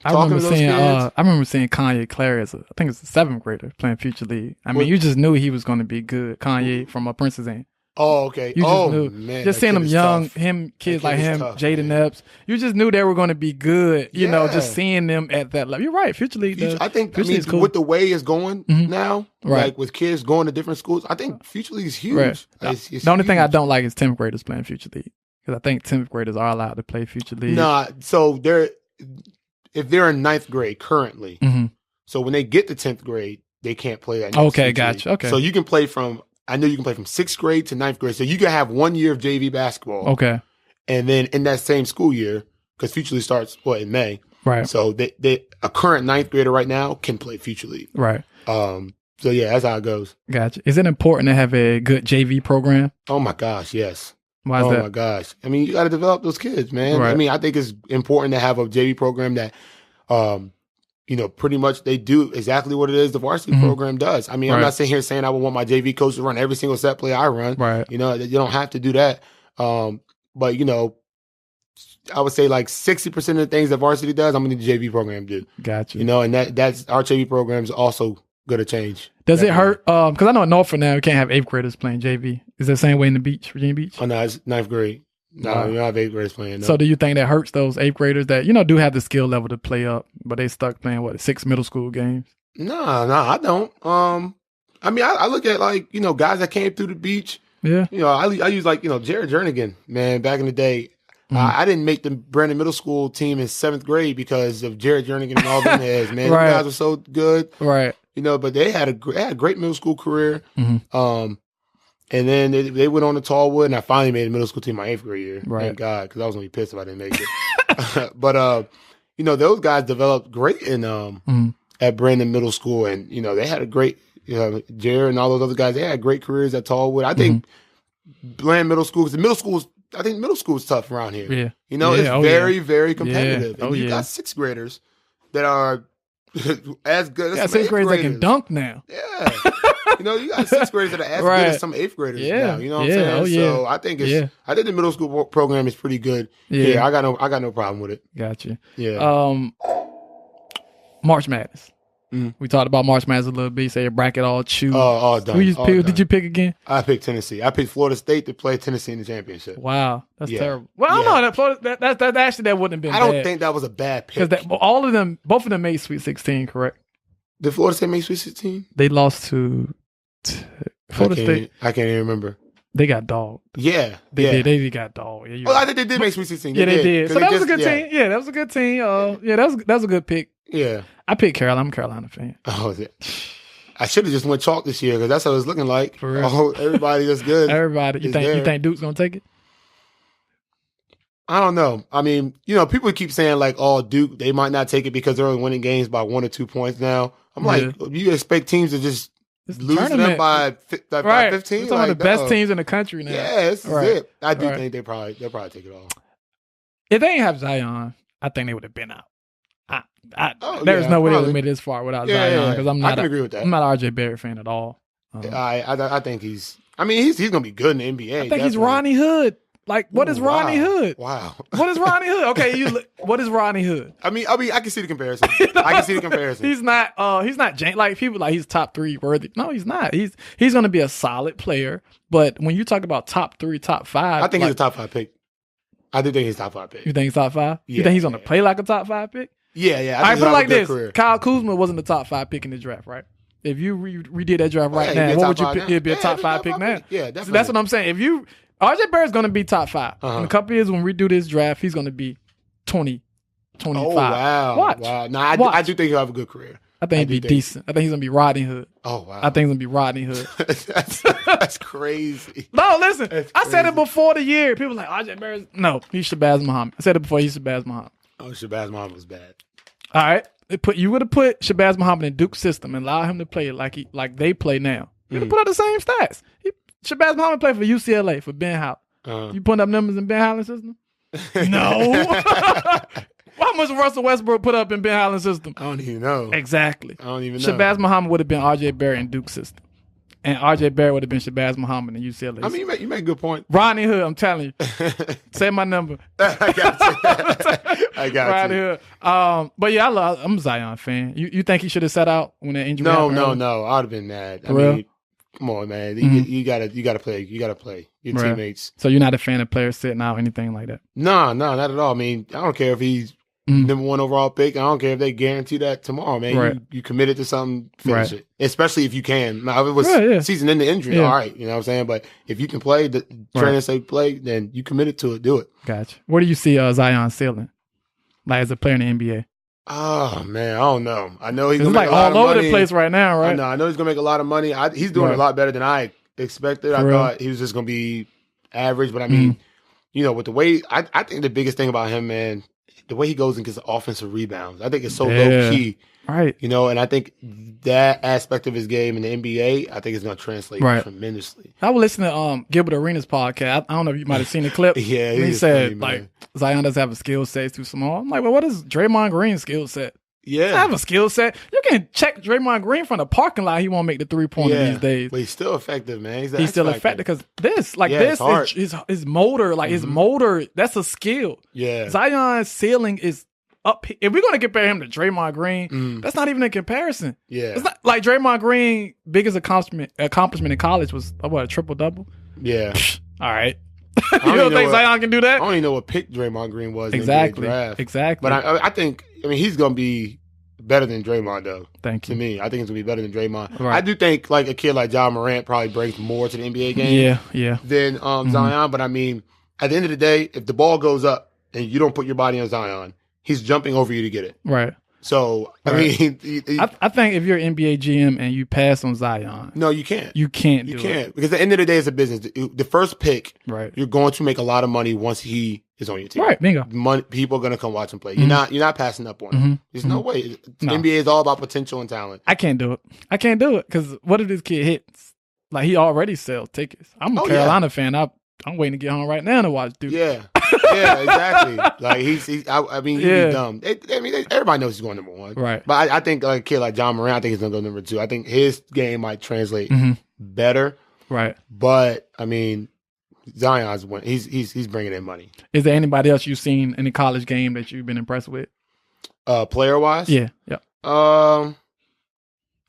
talking to those kids. I remember seeing Kanye Clary I think it's the 7th grader playing Future League. You just knew he was going to be good. Kanye from Princess Anne. Oh, okay. You just knew. Man, just seeing them young, kids like him, Jaden Epps. You just knew they were going to be good. Just seeing them at that level. You're right. Future League. I think cool. With the way it's going now, like with kids going to different schools, I think Future League is huge. Right. It's the only thing I don't like is 10th graders playing Future League, because I think 10th graders are allowed to play Future League. Nah, so if they're in 9th grade currently, so when they get to 10th grade, they can't play that. Okay, gotcha. Okay, so you can play from. I know you can play from 6th grade to 9th grade. So you can have 1 year of JV basketball. Okay. And then in that same school year, because Future League starts, in May. Right. So a current 9th grader right now can play Future League. Right. So yeah, that's how it goes. Gotcha. Is it important to have a good JV program? Oh my gosh, yes. Why is that? Oh my gosh. You got to develop those kids, man. Right. I think it's important to have a JV program that, pretty much they do exactly what it is the varsity program does. I'm not sitting here saying I would want my JV coach to run every single set play I run. Right. You don't have to do that. But I would say like 60% of the things that varsity does, I'm going to do the JV program do. Gotcha. And that's our JV program is also going to change. Does it hurt? Because I know in Norfolk now we can't have 8th graders playing JV. Is that the same way in the beach, Virginia Beach? Oh no, it's 9th grade. No, you don't have 8th graders playing. No. So do you think that hurts those 8th graders that, do have the skill level to play up, but they stuck playing, 6 middle school games? No, I don't. I look at guys that came through the beach. Yeah. I use Jared Jernigan, man, back in the day. I didn't make the Brandon Middle School team in 7th grade because of Jared Jernigan and all them heads, man. Right. Those guys were so good. Right. But they had a great middle school career. And then they went on to Tallwood, and I finally made a middle school team my 8th grade year. Right. Thank God, because I was going to be pissed if I didn't make it. But, those guys developed great at Brandon Middle School, and, they had a great, Jared and all those other guys, they had great careers at Tallwood. I think Bland Middle School, because I think middle school is tough around here. Yeah. It's very, very competitive. Yeah. And you got 6th graders that are as good as some 8th graders that can dunk now. Yeah. You got 6th graders that are as good as some 8th graders now. You know what I'm saying? Oh, yeah. So I think I think the middle school program is pretty good. Yeah. I got no problem with it. Gotcha. Yeah. March Madness. We talked about March Madness a little bit. You say your bracket all chewed. All done. Who did you pick again? I picked Tennessee. I picked Florida State to play Tennessee in the championship. Wow, that's terrible. Well, I don't know. That Florida, that actually that wouldn't have been. I don't think that was a bad pick. Because both of them made Sweet 16, correct? Did Florida State make Sweet 16? They lost to Florida State. I can't even remember. They got dogged. Yeah. They got dogged. Yeah, I think they did make Sweet 16. Yeah, they did. So that was a good team. Yeah, that was a good team. That was a good pick. Yeah. I picked Carolina. I'm a Carolina fan. Oh, is it? I should have just went chalk this year because that's what it was looking like. For real. Oh, everybody that's good. Everybody. You think Duke's going to take it? I don't know. I mean, people keep saying like, oh, Duke, they might not take it because they're only winning games by 1 or 2 points now. I'm like, you expect teams to just lose them by 15? It's one of the best teams in the country now. Yeah, this is it. I do think they'll probably take it all. If they didn't have Zion, I think they would have been out. There's no way they would have made it this far without Zion because I can agree with that. I'm not an RJ Barrett fan at all. I think he's going to be good in the NBA. I think he's Ronnie Hood. Like, what is Ronnie Hood? Wow. What is Ronnie Hood? Okay, what is Ronnie Hood? I mean, I can see the comparison. I can see the comparison. He's not like people like he's top 3 worthy. No, he's not. He's going to be a solid player. But when you talk about top 3, top 5, I think he's a top 5 pick. I do think he's a top 5 pick. You think he's top 5? Yeah, you think he's going to play like a top 5 pick? Yeah. I put it like this: career. Kyle Kuzma wasn't the top 5 pick in the draft, right? If you redid that draft right now, what would you pick? He'd be a top 5 pick now. Yeah, definitely. So that's what I'm saying. RJ Barrett's going to be top 5. In a couple years when we do this draft, he's going to be 20, 25. Oh, wow. Watch. Wow. No, I do think he'll have a good career. I think he'd be decent. I think he's going to be Rodney Hood. Oh, wow. I think he's going to be Rodney Hood. That's crazy. No, listen. I said it before the year. People were like, RJ Barrett's... No, he's Shabazz Muhammad. I said it before he's Shabazz Muhammad. Oh, Shabazz Muhammad was bad. All right. You would have put Shabazz Muhammad in Duke's system and allow him to play like they play now. You would have put up the same stats. Shabazz Muhammad played for UCLA, for Ben Howland. You putting up numbers in Ben Howland's system? No. How much Russell Westbrook put up in Ben Howland's system? I don't even know. Exactly. I don't even know. Shabazz Muhammad would have been RJ Barrett in Duke's system. And RJ Barrett would have been Shabazz Muhammad in UCLA. I mean, you make a good point. Ronnie Hood, I'm telling you. Say my number. I got Ronnie you. Hood. But yeah, I'm a Zion fan. You think he should have sat out when that injury happened? No. I would have been mad. For real? Come on, man. You gotta play. You gotta play. Your teammates. So you're not a fan of players sitting out, anything like that? No, not at all. I mean, I don't care if he's number 1 overall pick. I don't care if they guarantee that tomorrow, man. Right. You committed to something, finish it. Especially if you can. Now, if it was season into injury, all right. You know what I'm saying? But if you can play, the trainer say play, then you committed to it. Do it. Gotcha. Where do you see Zion ceiling? Like as a player in the NBA? Oh, man, I don't know. I know he's going to make a lot of money. All over the place right now, right? I know he's going to make a lot of money. He's doing a lot better than I expected. I thought he was just going to be average. But, I mean, with the way – I think the biggest thing about him, man, the way he goes and gets offensive rebounds, I think it's so low-key. Right. And I think that aspect of his game in the NBA, I think it's going to translate tremendously. I was listening to Gilbert Arenas' podcast. I don't know if you might have seen the clip. Yeah, he said, funny, Zion doesn't have a skill set. It's too small. I'm like, well, what is Draymond Green's skill set? Yeah. I have a skill set. You can check Draymond Green from the parking lot. He won't make the 3-pointer these days. But he's still effective, man. He's still effective because this is his motor. Like his motor, that's a skill. Yeah. Zion's ceiling is up. If we're going to compare him to Draymond Green, that's not even a comparison. Yeah. It's not like Draymond Green, biggest accomplishment in college was a triple-double. Yeah. All right. You don't think Zion can do that? I don't even know what pick Draymond Green was exactly. in the draft. Exactly. But I think, he's going to be better than Draymond, though. Thank you. To me, I think it's going to be better than Draymond. Right. I do think, like, a kid like John Morant probably brings more to the NBA game than Zion. But, at the end of the day, if the ball goes up and you don't put your body on Zion, he's jumping over you to get it. Right. So, I think if you're an NBA GM and you pass on Zion. No, you can't. You can't do it. Because at the end of the day, it's a business. The first pick, you're going to make a lot of money once he is on your team. Right, bingo. People are going to come watch him play. You're not passing up on him. There's no way. The NBA is all about potential and talent. I can't do it. Because what if this kid hits? Like, he already sells tickets. I'm a Carolina fan. I'm waiting to get home right now to watch Duke. Yeah. Yeah, exactly. Like he's dumb. Everybody knows he's going number 1. Right. But I think like a kid like John Morant, I think he's gonna go number 2. I think his game might translate better. Right. But Zion's win. He's bringing in money. Is there anybody else you've seen in the college game that you've been impressed with? Player wise? Yeah. Yeah.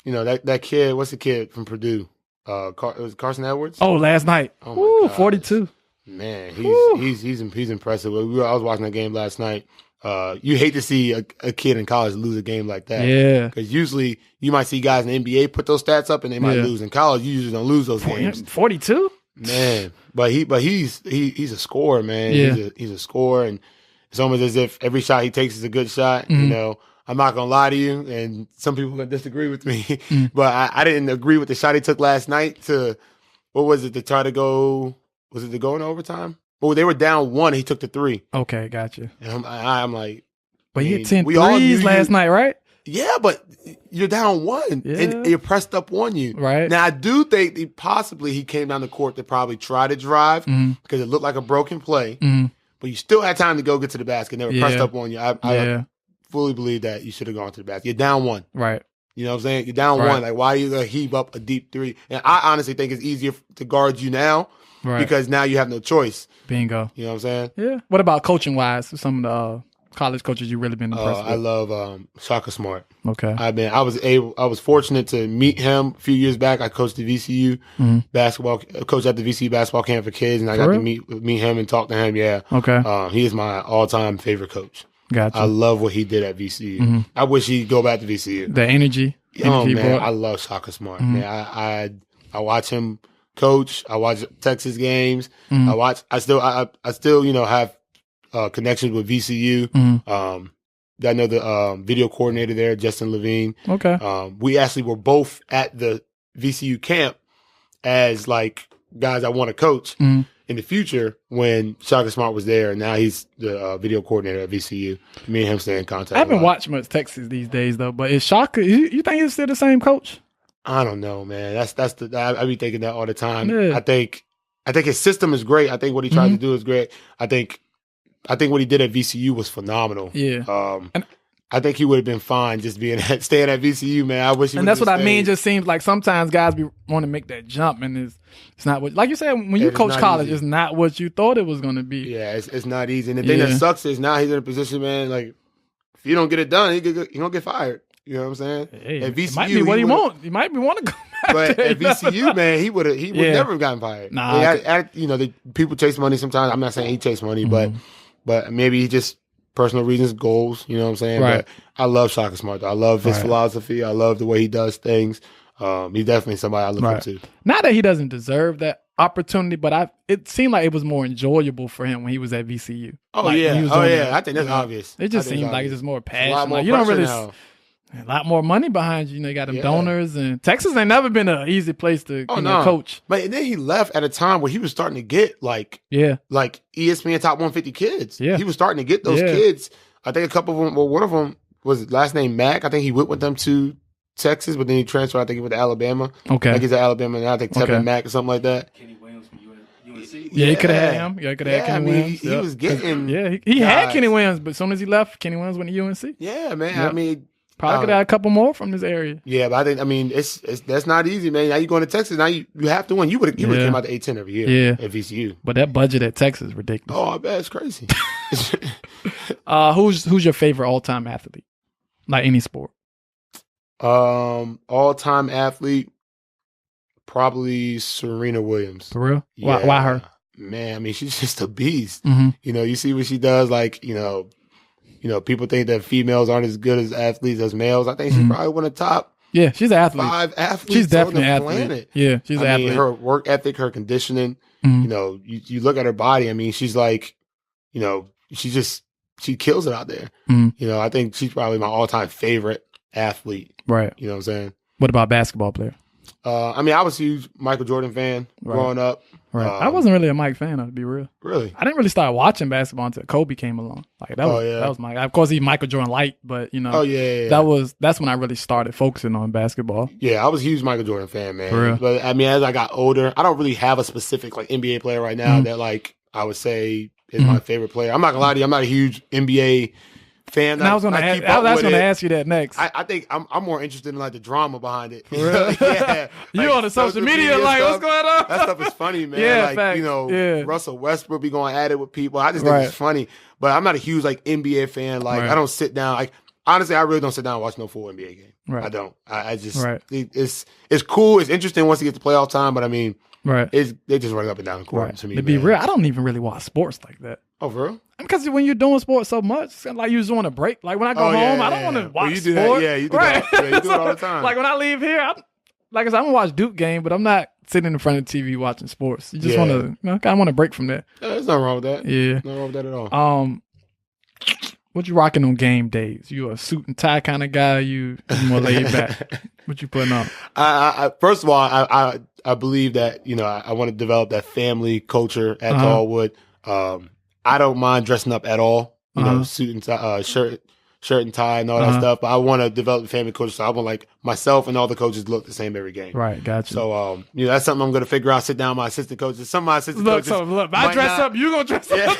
That kid. What's the kid from Purdue? It was Carson Edwards. Oh, last night. Oh my God. 42. Man, he's impressive. I was watching that game last night. You hate to see a kid in college lose a game like that. Yeah. Because usually you might see guys in the NBA put those stats up and they might lose. In college, you usually don't lose those games. 42? Man, but he's a scorer, man. Yeah. He's a scorer, and it's almost as if every shot he takes is a good shot. You know, I'm not gonna lie to you, and some people are gonna disagree with me, but I didn't agree with the shot he took last night. What was it, to try to go? Was it to go in overtime? Well, they were down 1. He took the 3. Okay, gotcha. And I'm like, but you hit 10 threes last night, right? Yeah, but you're down 1, and you're pressed up on you. Right. Now, I do think he came down the court to probably try to drive because it looked like a broken play, but you still had time to go get to the basket. They were pressed up on you. I fully believe that you should have gone to the basket. You're down 1. Right. You know what I'm saying? You're down 1. Like, why are you going to heave up a deep 3? And I honestly think it's easier to guard you now because now you have no choice. Bingo. You know what I'm saying? Yeah. What about coaching-wise? Some of the college coaches you really been impressed with? I love Shaka Smart. Okay. I was fortunate to meet him a few years back. I coached the VCU basketball, coached at the VCU basketball camp for kids, and I got to meet him and talk to him. Yeah. Okay. He is my all-time favorite coach. Gotcha. I love what he did at VCU. I wish he'd go back to VCU. The energy. Man, I love Shaka Smart. Man, I watch him coach. I watch Texas games. I still have connections with VCU. I know the video coordinator there, Justin Levine. Okay. We actually were both at the VCU camp as like guys I want to coach in the future when Shaka Smart was there, and now he's the video coordinator at VCU. Me and him stay in contact. I haven't watched much Texas these days though, but is Shaka? You think he's still the same coach? I don't know, man. I be thinking that all the time. Yeah. I think his system is great. I think what he tried to do is great. I think what he did at VCU was phenomenal. Yeah. I think he would have been fine just staying at VCU, man. I wish he. And that's what I mean. Just seems like sometimes guys want to make that jump, and it's not what, like you said, when you coach college, it's not what you thought it was going to be. Yeah, it's not easy. And the thing that sucks is now he's in a position, man. Like if you don't get it done, he's gonna get fired. You know what I'm saying? Hey, at VCU, it might be what he wants. He might be want to go back. But at VCU, man, he would never have gotten fired. Nah, people chase money sometimes. I'm not saying he chased money, but maybe he just personal reasons, goals. You know what I'm saying? Right. But I love Shaka Smart. I love his philosophy. I love the way he does things. He's definitely somebody I look up to. Not that he doesn't deserve that opportunity, but it seemed like it was more enjoyable for him when he was at VCU. I think that's obvious. It just seems like it's just more passion. Like, you don't really. A lot more money behind you. You know, you got them donors, and Texas ain't never been an easy place to coach. But then he left at a time where he was starting to get like ESPN top 150 kids. Yeah. He was starting to get those kids. I think a couple of them. Well, one of them was last name Mack. I think he went with them to Texas, but then he transferred. I think he went to Alabama. Okay, like he's at Alabama now. I think Tevin Mack or something like that. Kenny Williams from UNC. Yeah, he could have had him. Yeah, he could have had Kenny Williams. He was getting. Yeah, he had Kenny Williams, but as soon as he left, Kenny Williams went to UNC. Yeah, man. Yep. I mean. Probably could have had a couple more from this area. Yeah, but it's that's not easy, man. Now you're going to Texas. Now you have to win. You would have came out to A-10 every year at VCU. But that budget at Texas is ridiculous. Oh, I bet it's crazy. Who's your favorite all-time athlete? Like any sport. All-time athlete, probably Serena Williams. For real? Yeah. Why her? Man, I mean, she's just a beast. Mm-hmm. You know, you see what she does, like, people think that females aren't as good as athletes as males. I think she's probably one of the top. Yeah, she's an athlete. 5 athletes. She's definitely on the an athlete. planet. Yeah, she's an athlete. Her work ethic, her conditioning. You look at her body. I mean, she's like, she kills it out there. I think she's probably my all-time favorite athlete. Right. You know what I'm saying? What about basketball player? I was a huge Michael Jordan fan growing up. Right. I wasn't really a Mike fan, to be real. Really? I didn't really start watching basketball until Kobe came along. Like that was Mike. Of course, he's Michael Jordan light, but that's when I really started focusing on basketball. Yeah, I was a huge Michael Jordan fan, man. For real? But I mean, as I got older, I don't really have a specific like NBA player right now that like I would say is my favorite player. I'm not gonna lie to you, I'm not a huge NBA fan. And I was going to ask you that next. I think I'm more interested in like the drama behind it. For real? Yeah, you on the social media like stuff, what's going on? That stuff is funny, man. Yeah, like facts. Russell Westbrook be going at it with people. I just think it's funny. But I'm not a huge like NBA fan. Like I don't sit down. Like honestly, I really don't sit down and watch no full NBA game. Right. I don't. I just it's cool. It's interesting once you get to playoff time. But I mean, they just run up and down the court to me. To be real, I don't even really watch sports like that. Oh, for real? Because when you're doing sports so much, it's like you just want to break. Like when I go home, I don't want to watch you do sports. That. Yeah, you do that. Yeah, you do it all the time. Like when I leave here, like I said, I'm gonna watch Duke game, but I'm not sitting in front of the TV watching sports. You just want to, kind of want to break from that. Yeah, there's nothing wrong with that. Yeah, nothing wrong with that at all. What you rocking on game days? You a suit and tie kind of guy? You more laid back? What you putting on? I first of all, I believe that I want to develop that family culture at Tallwood. I don't mind dressing up at all. Suit and tie, shirt and tie and all that stuff. But I want to develop the family culture. So I want like myself and all the coaches to look the same every game. Right, gotcha. So that's something I'm going to figure out. Sit down with my assistant coaches. Some of my assistant coaches. Look, I dress up. You gonna dress up?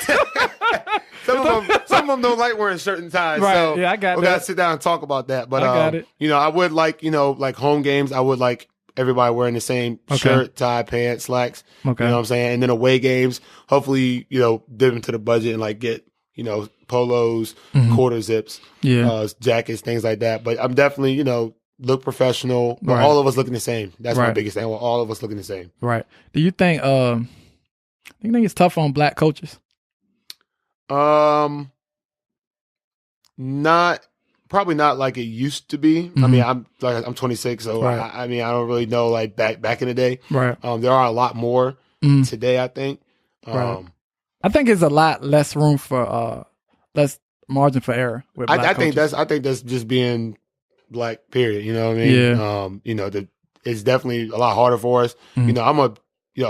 Some of them don't like wearing shirt and ties. Right. So yeah, I got that. We got to sit down and talk about that. But I got it. I would like like home games. I would like everybody wearing the same shirt, tie, pants, slacks. Okay. You know what I'm saying? And then away games, hopefully, dip into the budget and like get, polos, quarter zips, jackets, things like that. But I'm definitely, look professional, but all of us looking the same. That's my biggest thing. All of us looking the same. Right. Do you think it's tough on black coaches? Probably not like it used to be. I mean, I'm 26, so I don't really know like back in the day. Right. There are a lot more today, I think. Right. I think it's a lot less room for less margin for error with black coaches. I think that's just being black, period. You know what I mean? Yeah. It's definitely a lot harder for us. I'm a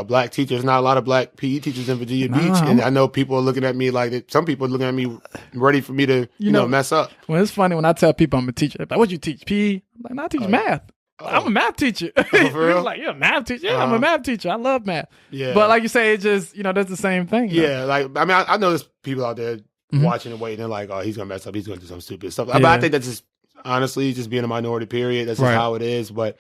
black teacher. There's not a lot of black PE teachers in Virginia Beach, and I know people are looking at me like some people are looking at me ready for me to mess up. Well, it's funny when I tell people I'm a teacher. They're like, what you teach? PE? I'm like, no, I teach math. I'm a math teacher. For real? Like, you're a math teacher? Yeah, I'm a math teacher. I love math. Yeah. But like you say, it just, that's the same thing. Yeah. Like, I mean, I know there's people out there watching and waiting. They're like, oh, he's going to mess up. He's going to do some stupid stuff. But I think that's just, honestly, just being a minority, period. That's just how it is. But,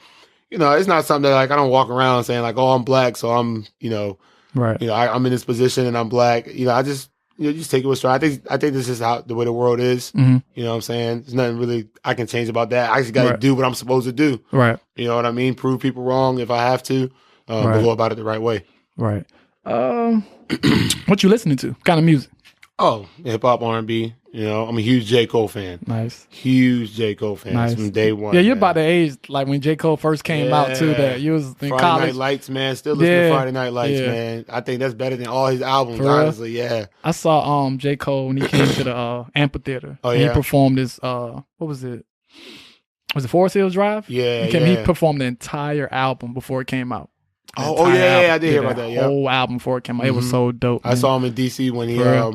it's not something that, like, I don't walk around saying, like, oh, I'm black, so I'm, I'm in this position and I'm black. I just, just take it with stride. I think this is the way the world is. You know what I'm saying? There's nothing really I can change about that. I just got to do what I'm supposed to do. Right. You know what I mean? Prove people wrong if I have to, but go about it the right way. Right. What you listening to? What kind of music? Oh, hip hop, R&B. I'm a huge J. Cole fan. Nice. Huge J. Cole fan from day one. Yeah, you're about the age like when J. Cole first came out too. That you was in Friday college. Night Lights, man. Still listen to Friday Night Lights, man. I think that's better than all his albums, honestly. Yeah. I saw J. Cole when he came to the amphitheater. Oh yeah. He performed his what was it? Was it Forest Hills Drive? Yeah. He performed the entire album before it came out. Oh yeah, I did hear about that. Yeah, whole album before it came out, it was so dope. I saw him in DC when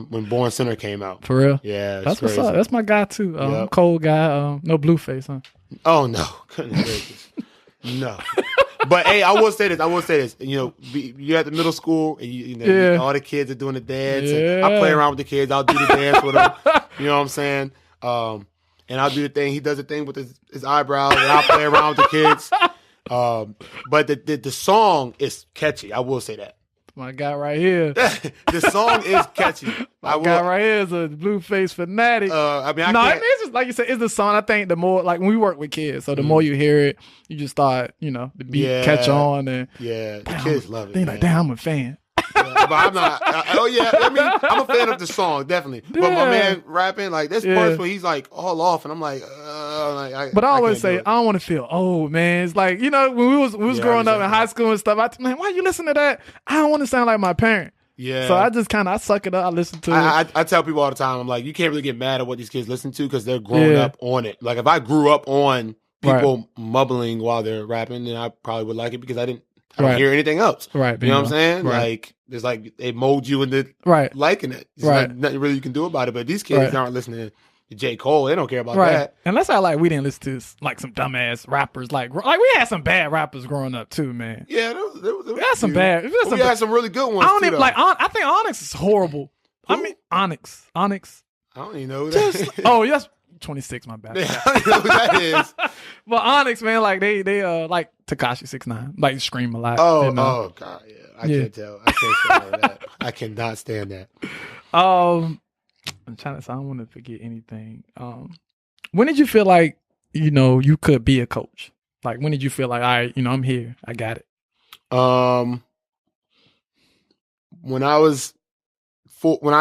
when Born Sinner came out. For real? Yeah, that's what's up. That's my guy too. Cold guy. No Blueface, huh? Oh no, goodness gracious, no. But hey, I will say this. You're at the middle school, and all the kids are doing the dance. And I play around with the kids. I'll do the dance with them. You know what I'm saying? And I'll do the thing. He does the thing with his eyebrows, and I'll play around with the kids. But the song is catchy. I will say that. My guy right here. The song is catchy. My guy right here is a Blueface fanatic. It's just like you said, it's the song. I think the more like when we work with kids, so the more you hear it, you just start, the beat catch on, and the kids love it. They're like, damn, I'm a fan. But I'm not. I'm a fan of the song, definitely. Yeah. But my man rapping, like this part where he's like all off, and I'm like, but I always say, I don't want to feel old, man. It's like when we was growing up in high school and stuff. Man, why you listen to that? I don't want to sound like my parent. Yeah. So I just I suck it up. I listen to it. I tell people all the time, I'm like, you can't really get mad at what these kids listen to because they're growing up on it. Like if I grew up on people mumbling while they're rapping, then I probably would like it because I don't hear anything else. Right. You know what I'm saying? Right. Like, there's like, they mold you into liking it. There's nothing really you can do about it. But these kids aren't listening to J. Cole. They don't care about that. And let's not like we didn't listen to like some dumbass rappers. Like we had some bad rappers growing up too, man. Yeah, we had some bad. We had some really good ones. I think Onyx is horrible. Who? I mean, Onyx. I don't even know who that is. Oh, yes. 26, my bad. Yeah, I don't know who that is. But Onyx, man, like they like Tekashi 6ix9ine, like scream a lot. Oh God, yeah. I can't tell. I can't stand that. I cannot stand that. I'm trying to say I don't want to forget anything. When did you feel like you could be a coach? Like when did you feel like, all right, I'm here, I got it? When I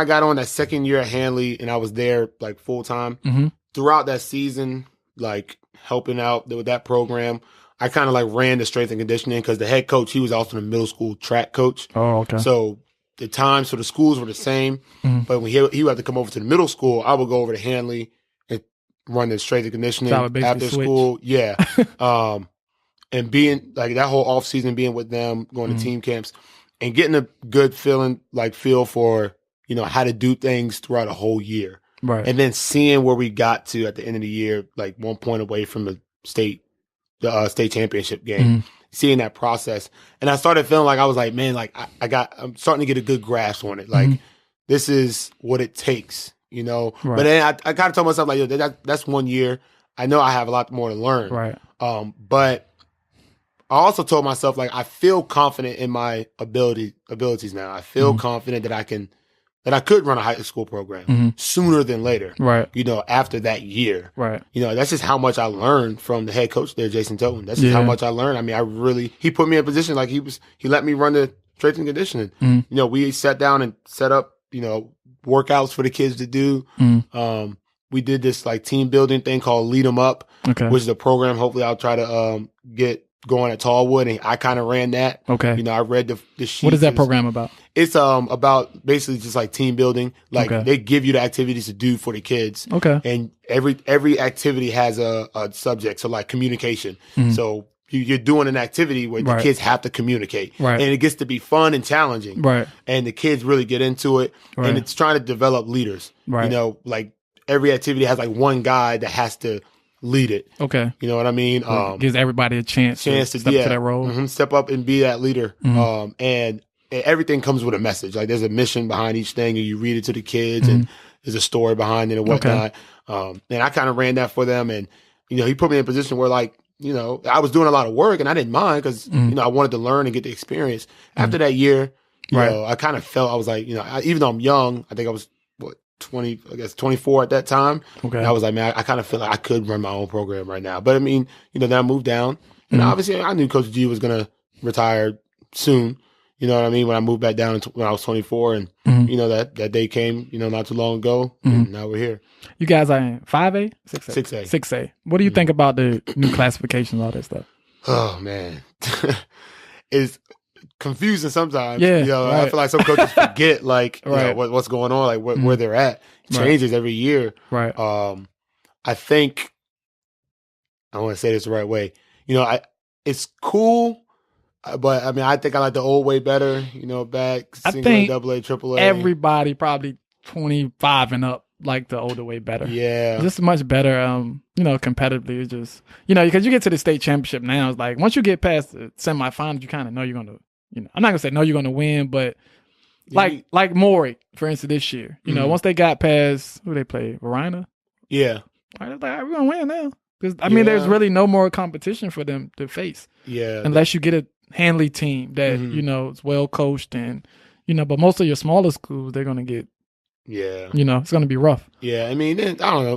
got on that second year at Hanley and I was there like full time, throughout that season, like helping out with that program, I kind of like ran the strength and conditioning because the head coach, he was also the middle school track coach. Oh, okay. So the times for the schools were the same, but when he would have to come over to the middle school, I would go over to Hanley and run the strength and conditioning after school. Yeah. And being like that whole off season, being with them, going to team camps and getting a good feel for, you know, how to do things throughout a whole year. Right. And then seeing where we got to at the end of the year, like 1 point away from the state championship game, seeing that process. And I started feeling like I was like, man, like I'm starting to get a good grasp on it. Like this is what it takes, you know? Right. But then I kind of told myself like, yo, that's 1 year. I know I have a lot more to learn. Right. But I also told myself like, I feel confident in my abilities now. I feel confident that I could run a high school program sooner than later. Right. You know, after that year. Right. You know, that's just how much I learned from the head coach there, Jason Tilton. That's just how much I learned. I mean, he put me in a position like he let me run the strength and conditioning. You know, we sat down and set up, you know, workouts for the kids to do. We did this like team building thing called Lead 'em Up, which is a program hopefully I'll try to get going at Tallwood, and I kind of ran that. Okay. You know, I read the sheets. What is that program about? It's about basically just like team building. Like they give you the activities to do for the kids. Okay. And every activity has a subject. So like communication. So you're doing an activity where the kids have to communicate. Right. And it gets to be fun and challenging. Right. And the kids really get into it. Right. And it's trying to develop leaders. Right. You know, like every activity has like one guy that has to lead it. Okay. You know what I mean? Gives everybody a chance to step to that role. Step up and be that leader. And everything comes with a message. Like there's a mission behind each thing, and you read it to the kids, and there's a story behind it and whatnot. And I kind of ran that for them. And, you know, he put me in a position where like, you know, I was doing a lot of work and I didn't mind because, you know, I wanted to learn and get the experience. After that year, you know, I kind of felt, I was like, you know, even though I'm young, I think I was 24 at that time. Okay. And I was like, man, I kind of feel like I could run my own program right now. But I mean, you know, then I moved down, and obviously I knew Coach G was going to retire soon. You know what I mean? When I moved back down when I was 24, and you know, that day came, you know, not too long ago, and now we're here. You guys are in 5A? 6A? 6A. 6A. What do you think about the new classifications, all that stuff? Oh, man. It's confusing sometimes. Yeah, you know, I feel like some coaches forget, like, you know, what's going on, like where they're at. It changes every year. Right. I think I want to say this the right way. You know, it's cool, but I mean, I think I like the old way better. You know, back single, double A, triple A. Everybody probably 25 and up like the older way better. Yeah, just much better. You know, competitively, it's just, you know, because you get to the state championship now, it's like once you get past the semifinals, you kind of know you're gonna. You know, I'm not gonna say no, you're gonna win, but like Maury, for instance, this year. You know, once they got past who they play, Verina. Yeah, right, like, we're gonna win now. Because I mean, there's really no more competition for them to face. Yeah, unless you get a Hanley team that you know is well coached, and you know, but most of your smaller schools, they're gonna get. Yeah, you know, it's gonna be rough. Yeah, I mean, I don't know.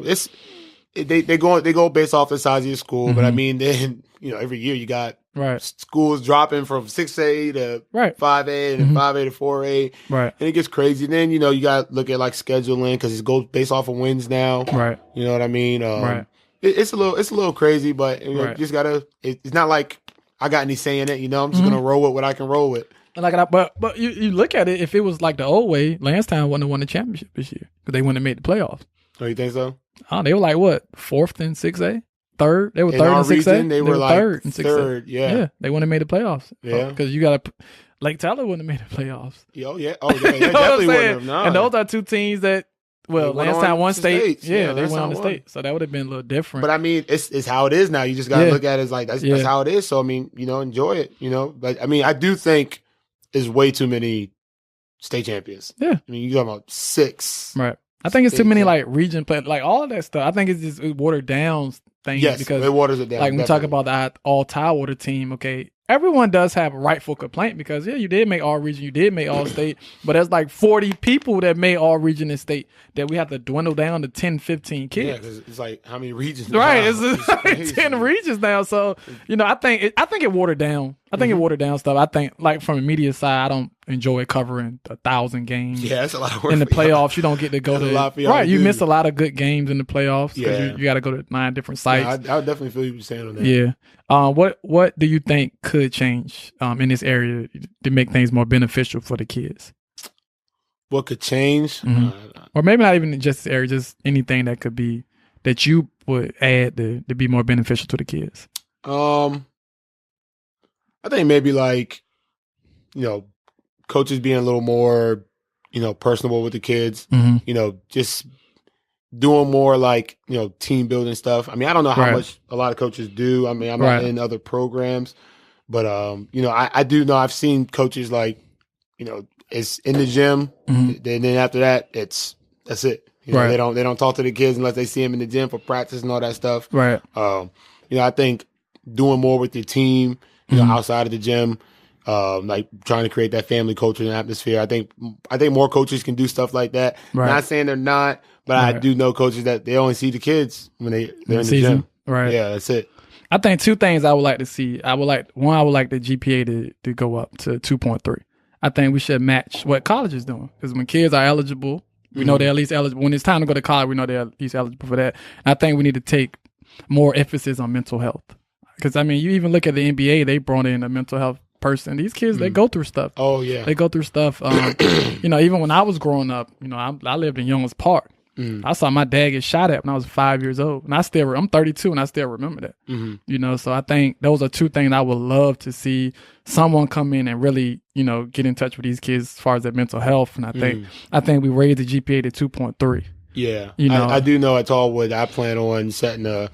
They go based off the size of your school, but I mean, then you know, every year you got schools dropping from 6A to 5A and then 5A to 4A, right? And it gets crazy. And then you know you got to look at like scheduling because it goes based off of wins now, right? You know what I mean? Right. It's a little crazy, but you know, you just gotta. It's not like I got any say in it. You know, I'm just gonna roll with what I can roll with. Like, but you look at it. If it was like the old way, Lansdowne wouldn't have won the championship this year because they wouldn't have made the playoffs. Oh, you think so? Oh, they were like what, 4th in 6A, 3rd. They were 3rd in 6A. They were like 3rd in 6A. 3rd, yeah. They wouldn't have made the playoffs. Yeah, because you got to. Lake Tyler wouldn't have made the playoffs. Oh yeah, definitely wouldn't have. No. And those are two teams that. Well, Lansdowne won state. Yeah, they went on the state. So that would have been a little different. But I mean, it's how it is now. You just got to look at it as like, that's how it is. So, I mean, you know, enjoy it, you know. But I mean, I do think there's way too many state champions. Yeah. I mean, you're talking about 6. Right. I think it's too many like region players, like all of that stuff. I think it's just a watered down thing. Yes, because it waters it down. Like when we talk about the all Tallwood team, okay, everyone does have a rightful complaint because you did make all region, you did make all state, but there's like 40 people that made all region and state that we have to dwindle down to 10, 15 kids. Yeah, because it's like how many regions? Right, it's like 10 regions now. So you know, I think it watered down. I think it watered down stuff. I think like from the media side, I don't enjoy covering 1,000 games. Yeah, that's a lot of work in the playoffs. You don't get to go to right. You miss a lot of good games in the playoffs because you got to go to 9 different sites. I would definitely feel you saying on that. Yeah. What do you think could change in this area to make things more beneficial for the kids? What could change? Or maybe not even just this area, just anything that could be that you would add to be more beneficial to the kids. I think maybe coaches being a little more, personable with the kids, just doing more team building stuff. I mean, I don't know how much a lot of coaches do. I mean, I'm not in other programs, but, I do know I've seen coaches it's in the gym. Then after that, that's it. They don't talk to the kids unless they see them in the gym for practice and all that stuff. Right. I think doing more with your team, outside of the gym, trying to create that family culture and atmosphere. I think more coaches can do stuff like that. Right. Not saying they're not, but I do know coaches that they only see the kids when they're in the gym. Right. Yeah, that's it. I think 2 things I would like to see. I would like the GPA to go up to 2.3. I think we should match what college is doing because when kids are eligible, we know they're at least eligible. When it's time to go to college, we know they're at least eligible for that. And I think we need to take more emphasis on mental health. Because, I mean, you even look at the NBA, they brought in a mental health person. These kids, they go through stuff. Oh, yeah. They go through stuff. Even when I was growing up, I lived in Young's Park. I saw my dad get shot at when I was 5 years old. And I'm 32 and I still remember that. So I think those are 2 things I would love to see someone come in and really, get in touch with these kids as far as their mental health. And I think we raised the GPA to 2.3. Yeah. I do know at Tallwood I plan on setting a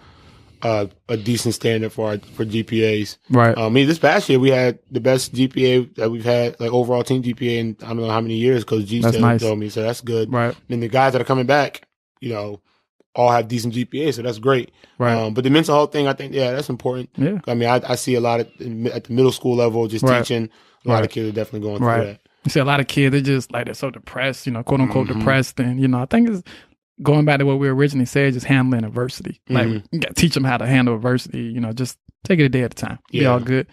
decent standard for GPAs. Right. I mean, this past year we had the best GPA that we've had, overall team GPA in I don't know how many years. Coach G told me, so that's good. Right. And the guys that are coming back, all have decent GPA, so that's great. Right. But the mental health thing, I think, that's important. Yeah. I mean, I see a lot at the middle school level, just teaching. A lot of kids are definitely going through that. You see a lot of kids, they're just they're so depressed, quote unquote depressed, and I think it's going back to what we originally said, just handling adversity. You got to teach them how to handle adversity. Just take it a day at a time. Be all good.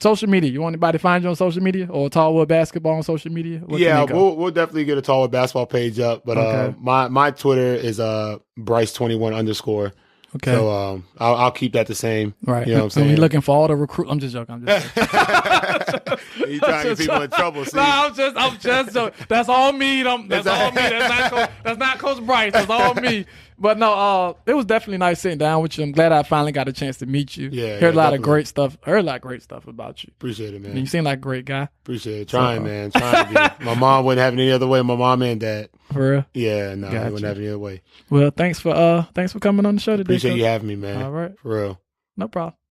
Social media. You want anybody to find you on social media or Tallwood basketball on social media? We'll definitely get a Tallwood basketball page up. But my Twitter is Bryce21_. Okay. So I'll keep that the same. Right. You know what I'm saying? You're looking for all the recruit. I'm just joking. You trying to get people in trouble? See? No, I'm just joking. That's all me. That's all me. That's not Coach Bryce. That's all me. But no, it was definitely nice sitting down with you. I'm glad I finally got a chance to meet you. Yeah. Heard a lot of great stuff. Heard a lot of great stuff about you. Appreciate it, man. And you seem like a great guy. Appreciate it. Trying, man. Trying to be. My mom wouldn't have it any other way. My mom and dad. For real? Yeah, no, they wouldn't have it any other way. Well, thanks for coming on the show today. Appreciate you having me, man. All right. For real. No problem.